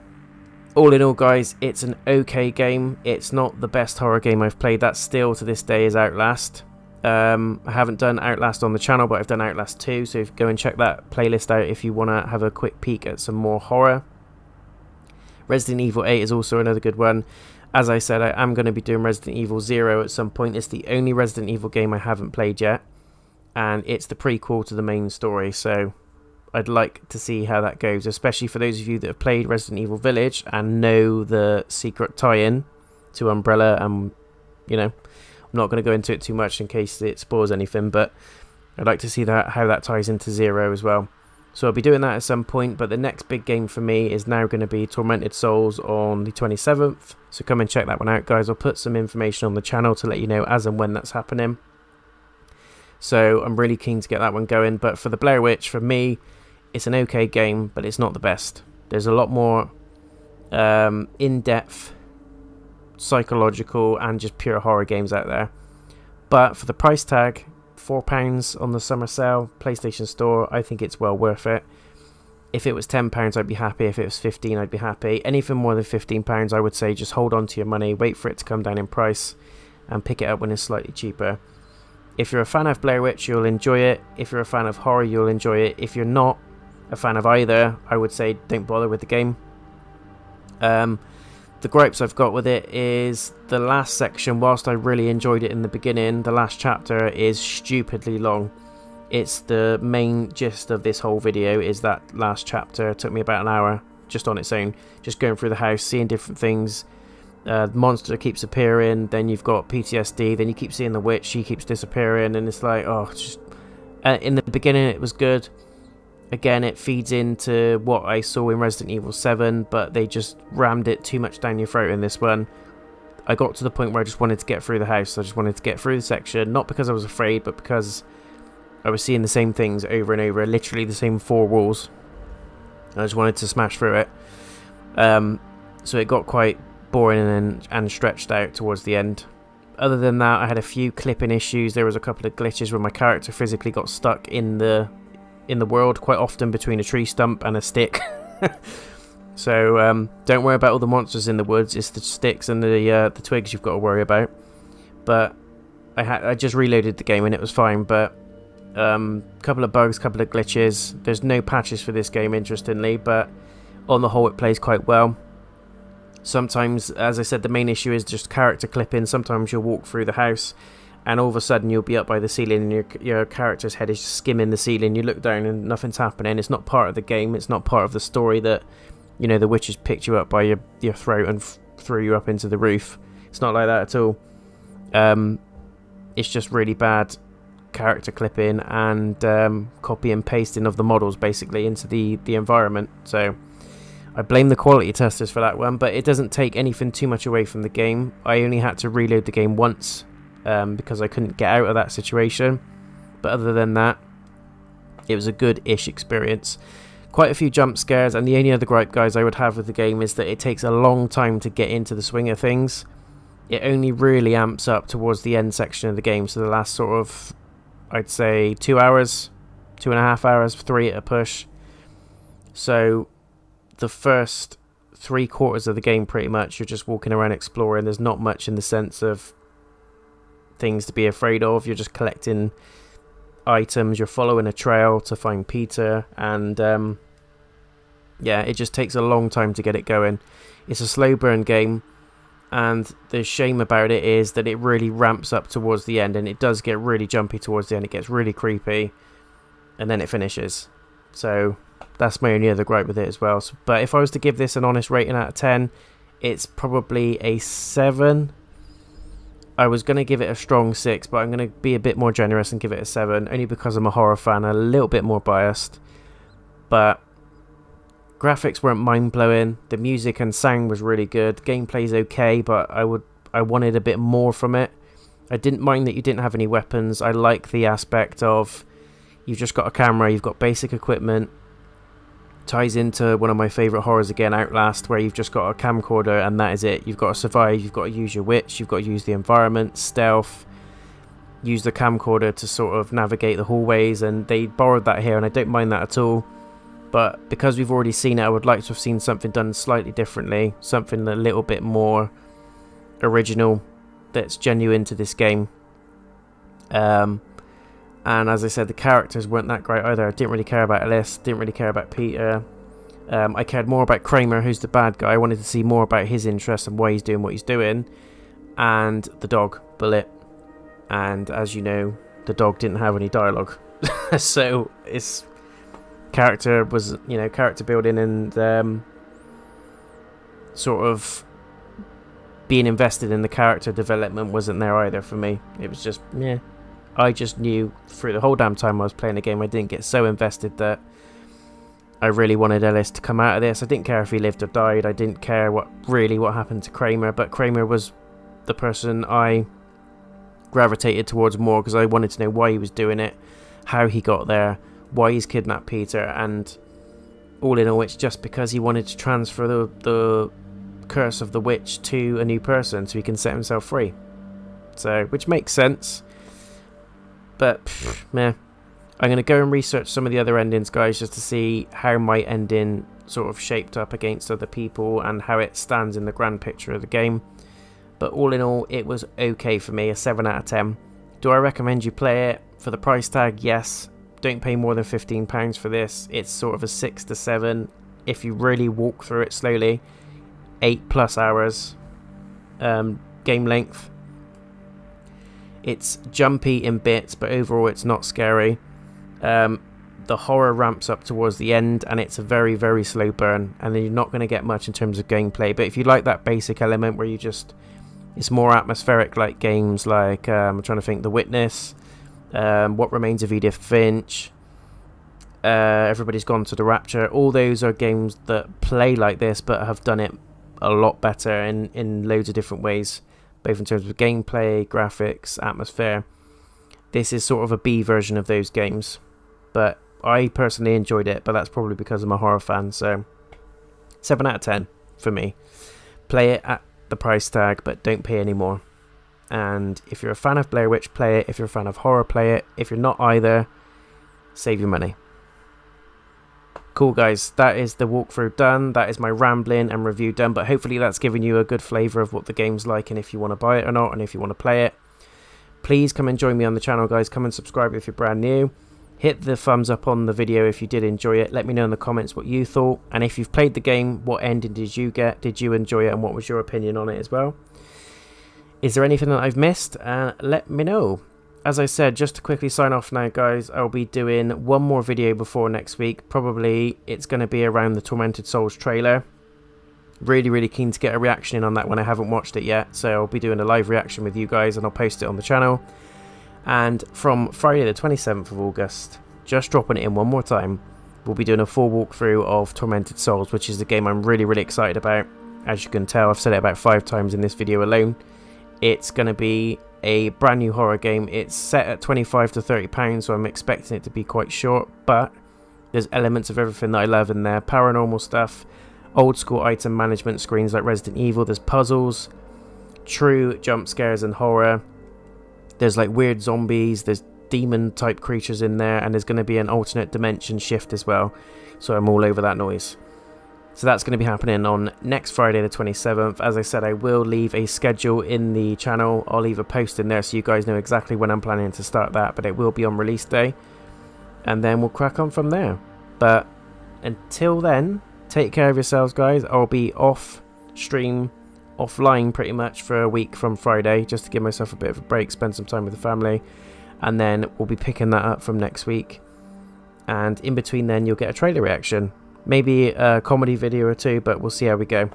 Speaker 1: all in all, guys, it's an okay game. It's not the best horror game I've played. That still to this day is Outlast. I haven't done Outlast on the channel, but I've done Outlast 2, so go and check that playlist out if you want to have a quick peek at some more horror. Resident Evil 8 is also another good one. As I said, I am going to be doing Resident Evil 0 at some point. It's the only Resident Evil game I haven't played yet, and it's the prequel to the main story, so I'd like to see how that goes, especially for those of you that have played Resident Evil Village and know the secret tie-in to Umbrella. And you know, I'm not going to go into it too much in case it spoils anything, but I'd like to see how that ties into Zero as well. So I'll be doing that at some point, but the next big game for me is now going to be Tormented Souls on the 27th, so come and check that one out, guys. I'll put some information on the channel to let you know as and when that's happening. So I'm really keen to get that one going. But for the Blair Witch, for me, it's an okay game, but it's not the best. There's a lot more in-depth psychological and just pure horror games out there. But for the price tag, £4 on the summer sale, PlayStation Store, I think it's well worth it. If it was £10, I'd be happy. If it was £15, I'd be happy. Anything more than £15, I would say just hold on to your money, wait for it to come down in price, and pick it up when it's slightly cheaper. If you're a fan of Blair Witch, you'll enjoy it. If you're a fan of horror, you'll enjoy it. If you're not a fan of either, I would say don't bother with the game. The gripes I've got with it is the last section, whilst I really enjoyed it in the beginning, the last chapter is stupidly long. It's the main gist of this whole video is that last chapter. It took me about an hour just on its own, just going through the house, seeing different things. The monster keeps appearing, then you've got PTSD, then you keep seeing the witch, she keeps disappearing, and it's like, oh, just in the beginning it was good. Again, it feeds into what I saw in Resident Evil 7, but they just rammed it too much down your throat in this one. I got to the point where I just wanted to get through the house. I just wanted to get through the section, not because I was afraid, but because I was seeing the same things over and over, literally the same 4 walls. I just wanted to smash through it. So it got quite boring and stretched out towards the end. Other than that, I had a few clipping issues. There was a couple of glitches where my character physically got stuck in the world, quite often between a tree stump and a stick. So don't worry about all the monsters in the woods. It's the sticks and the twigs you've got to worry about. But I just reloaded the game and it was fine. But couple of bugs, couple of glitches. There's no patches for this game, interestingly, but on the whole it plays quite well. Sometimes, as I said, the main issue is just character clipping. Sometimes you'll walk through the house and all of a sudden you'll be up by the ceiling and your character's head is just skimming the ceiling. You look down and nothing's happening. It's not part of the game. It's not part of the story that, you know, the witches picked you up by your throat and threw you up into the roof. It's not like that at all. It's just really bad character clipping and copy and pasting of the models basically into the environment. So I blame the quality testers for that one, but it doesn't take anything too much away from the game. I only had to reload the game once because I couldn't get out of that situation, but other than that it was a good-ish experience. Quite a few jump scares, and the only other gripe, guys, I would have with the game is that it takes a long time to get into the swing of things. It only really amps up towards the end section of the game, so the last sort of, I'd say 2 hours, 2.5 hours, 3 at a push. So the first 3/4 of the game, pretty much, you're just walking around exploring. There's not much in the sense of things to be afraid of. You're just collecting items, you're following a trail to find Peter, and yeah, it just takes a long time to get it going. It's a slow burn game, and the shame about it is that it really ramps up towards the end, and it does get really jumpy towards the end. It gets really creepy, and then it finishes. So that's my only other gripe with it as well. But if I was to give this an honest rating out of 10, it's probably a 7. I was going to give it a strong 6, but I'm going to be a bit more generous and give it a 7, only because I'm a horror fan, a little bit more biased. But graphics weren't mind-blowing, the music and sound was really good, gameplay's okay, but I wanted a bit more from it. I didn't mind that you didn't have any weapons. I like the aspect of you've just got a camera, you've got basic equipment. Ties into one of my favourite horrors again, Outlast, where you've just got a camcorder and that is it. You've got to survive, you've got to use your witch, you've got to use the environment, stealth, use the camcorder to sort of navigate the hallways, and they borrowed that here and I don't mind that at all. But because we've already seen it, I would like to have seen something done slightly differently, something a little bit more original that's genuine to this game. And as I said, the characters weren't that great either. I didn't really care about Alice, didn't really care about Peter. I cared more about Kramer, who's the bad guy. I wanted to see more about his interests and why he's doing what he's doing. And the dog, Bullet. And as you know, the dog didn't have any dialogue. So it's character was, you know, character building and sort of being invested in the character development wasn't there either for me. It was just, yeah. I just knew through the whole damn time I was playing the game, I didn't get so invested that I really wanted Ellis to come out of this. I didn't care if he lived or died. I didn't care what happened to Kramer, but Kramer was the person I gravitated towards more because I wanted to know why he was doing it, how he got there, why he's kidnapped Peter, and all in all, it's just because he wanted to transfer the curse of the witch to a new person so he can set himself free. So, which makes sense. But, meh. I'm going to go and research some of the other endings, guys, just to see how my ending sort of shaped up against other people and how it stands in the grand picture of the game. But all in all, it was okay for me, a 7 out of 10. Do I recommend you play it for the price tag? Yes. Don't pay more than £15 for this. It's sort of a 6 to 7 if you really walk through it slowly. 8+ hours game length. It's jumpy in bits, but overall it's not scary. The horror ramps up towards the end, and it's a very, very slow burn, and then you're not going to get much in terms of gameplay. But if you like that basic element where you just, it's more atmospheric, like games like I'm trying to think, The Witness, What Remains of Edith Finch, Everybody's Gone to the Rapture. All those are games that play like this, but have done it a lot better in loads of different ways, both in terms of gameplay, graphics, atmosphere. This is sort of a B version of those games, but I personally enjoyed it, but that's probably because I'm a horror fan. So 7 out of 10 for me. Play it at the price tag, but don't pay any more. And if you're a fan of Blair Witch, play it. If you're a fan of horror, play it. If you're not either, save your money. Cool, guys, that is the walkthrough done. That is my rambling and review done, but hopefully that's given you a good flavour of what the game's like, and if you want to buy it or not, and if you want to play it. Please come and join me on the channel, guys. Come and subscribe if you're brand new. Hit the thumbs up on the video if you did enjoy it. Let me know in the comments what you thought, and if you've played the game, what ending did you get? Did you enjoy it, and what was your opinion on it as well? Is there anything that I've missed? Let me know. As I said, just to quickly sign off now, guys, I'll be doing one more video before next week. Probably it's going to be around the Tormented Souls trailer. Really keen to get a reaction in on that when I haven't watched it yet. So I'll be doing a live reaction with you guys, and I'll post it on the channel. And from Friday the 27th of August, just dropping it in one more time, we'll be doing a full walkthrough of Tormented Souls, which is the game I'm really excited about. As you can tell, I've said it about 5 times in this video alone. It's going to be a brand new horror game. It's set at £25 to £30, so I'm expecting it to be quite short, but there's elements of everything that I love in there. Paranormal stuff, old school item management screens like Resident Evil, there's puzzles, true jump scares and horror, there's like weird zombies, there's demon type creatures in there, and there's going to be an alternate dimension shift as well, so I'm all over that noise. So that's going to be happening on next Friday the 27th. As I said, I will leave a schedule in the channel. I'll leave a post in there so you guys know exactly when I'm planning to start that, but it will be on release day, and then we'll crack on from there. But until then, take care of yourselves, guys. I'll be off stream, offline pretty much for a week from Friday, just to give myself a bit of a break, spend some time with the family, and then we'll be picking that up from next week. And in between then, you'll get a trailer reaction. Maybe a comedy video or two, but we'll see how we go.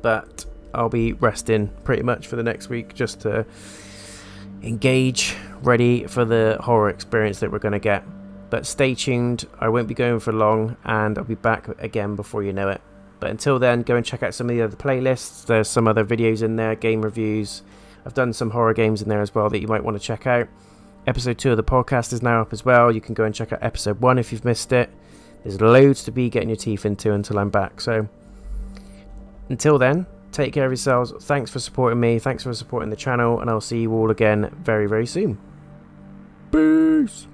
Speaker 1: But I'll be resting pretty much for the next week, just to engage, ready for the horror experience that we're going to get. But stay tuned, I won't be going for long, and I'll be back again before you know it. But until then, go and check out some of the other playlists. There's some other videos in there, game reviews. I've done some horror games in there as well that you might want to check out. Episode 2 of the podcast is now up as well. You can go and check out episode 1 if you've missed it. There's loads to be getting your teeth into until I'm back. So until then, take care of yourselves. Thanks for supporting me. Thanks for supporting the channel. And I'll see you all again very soon. Peace.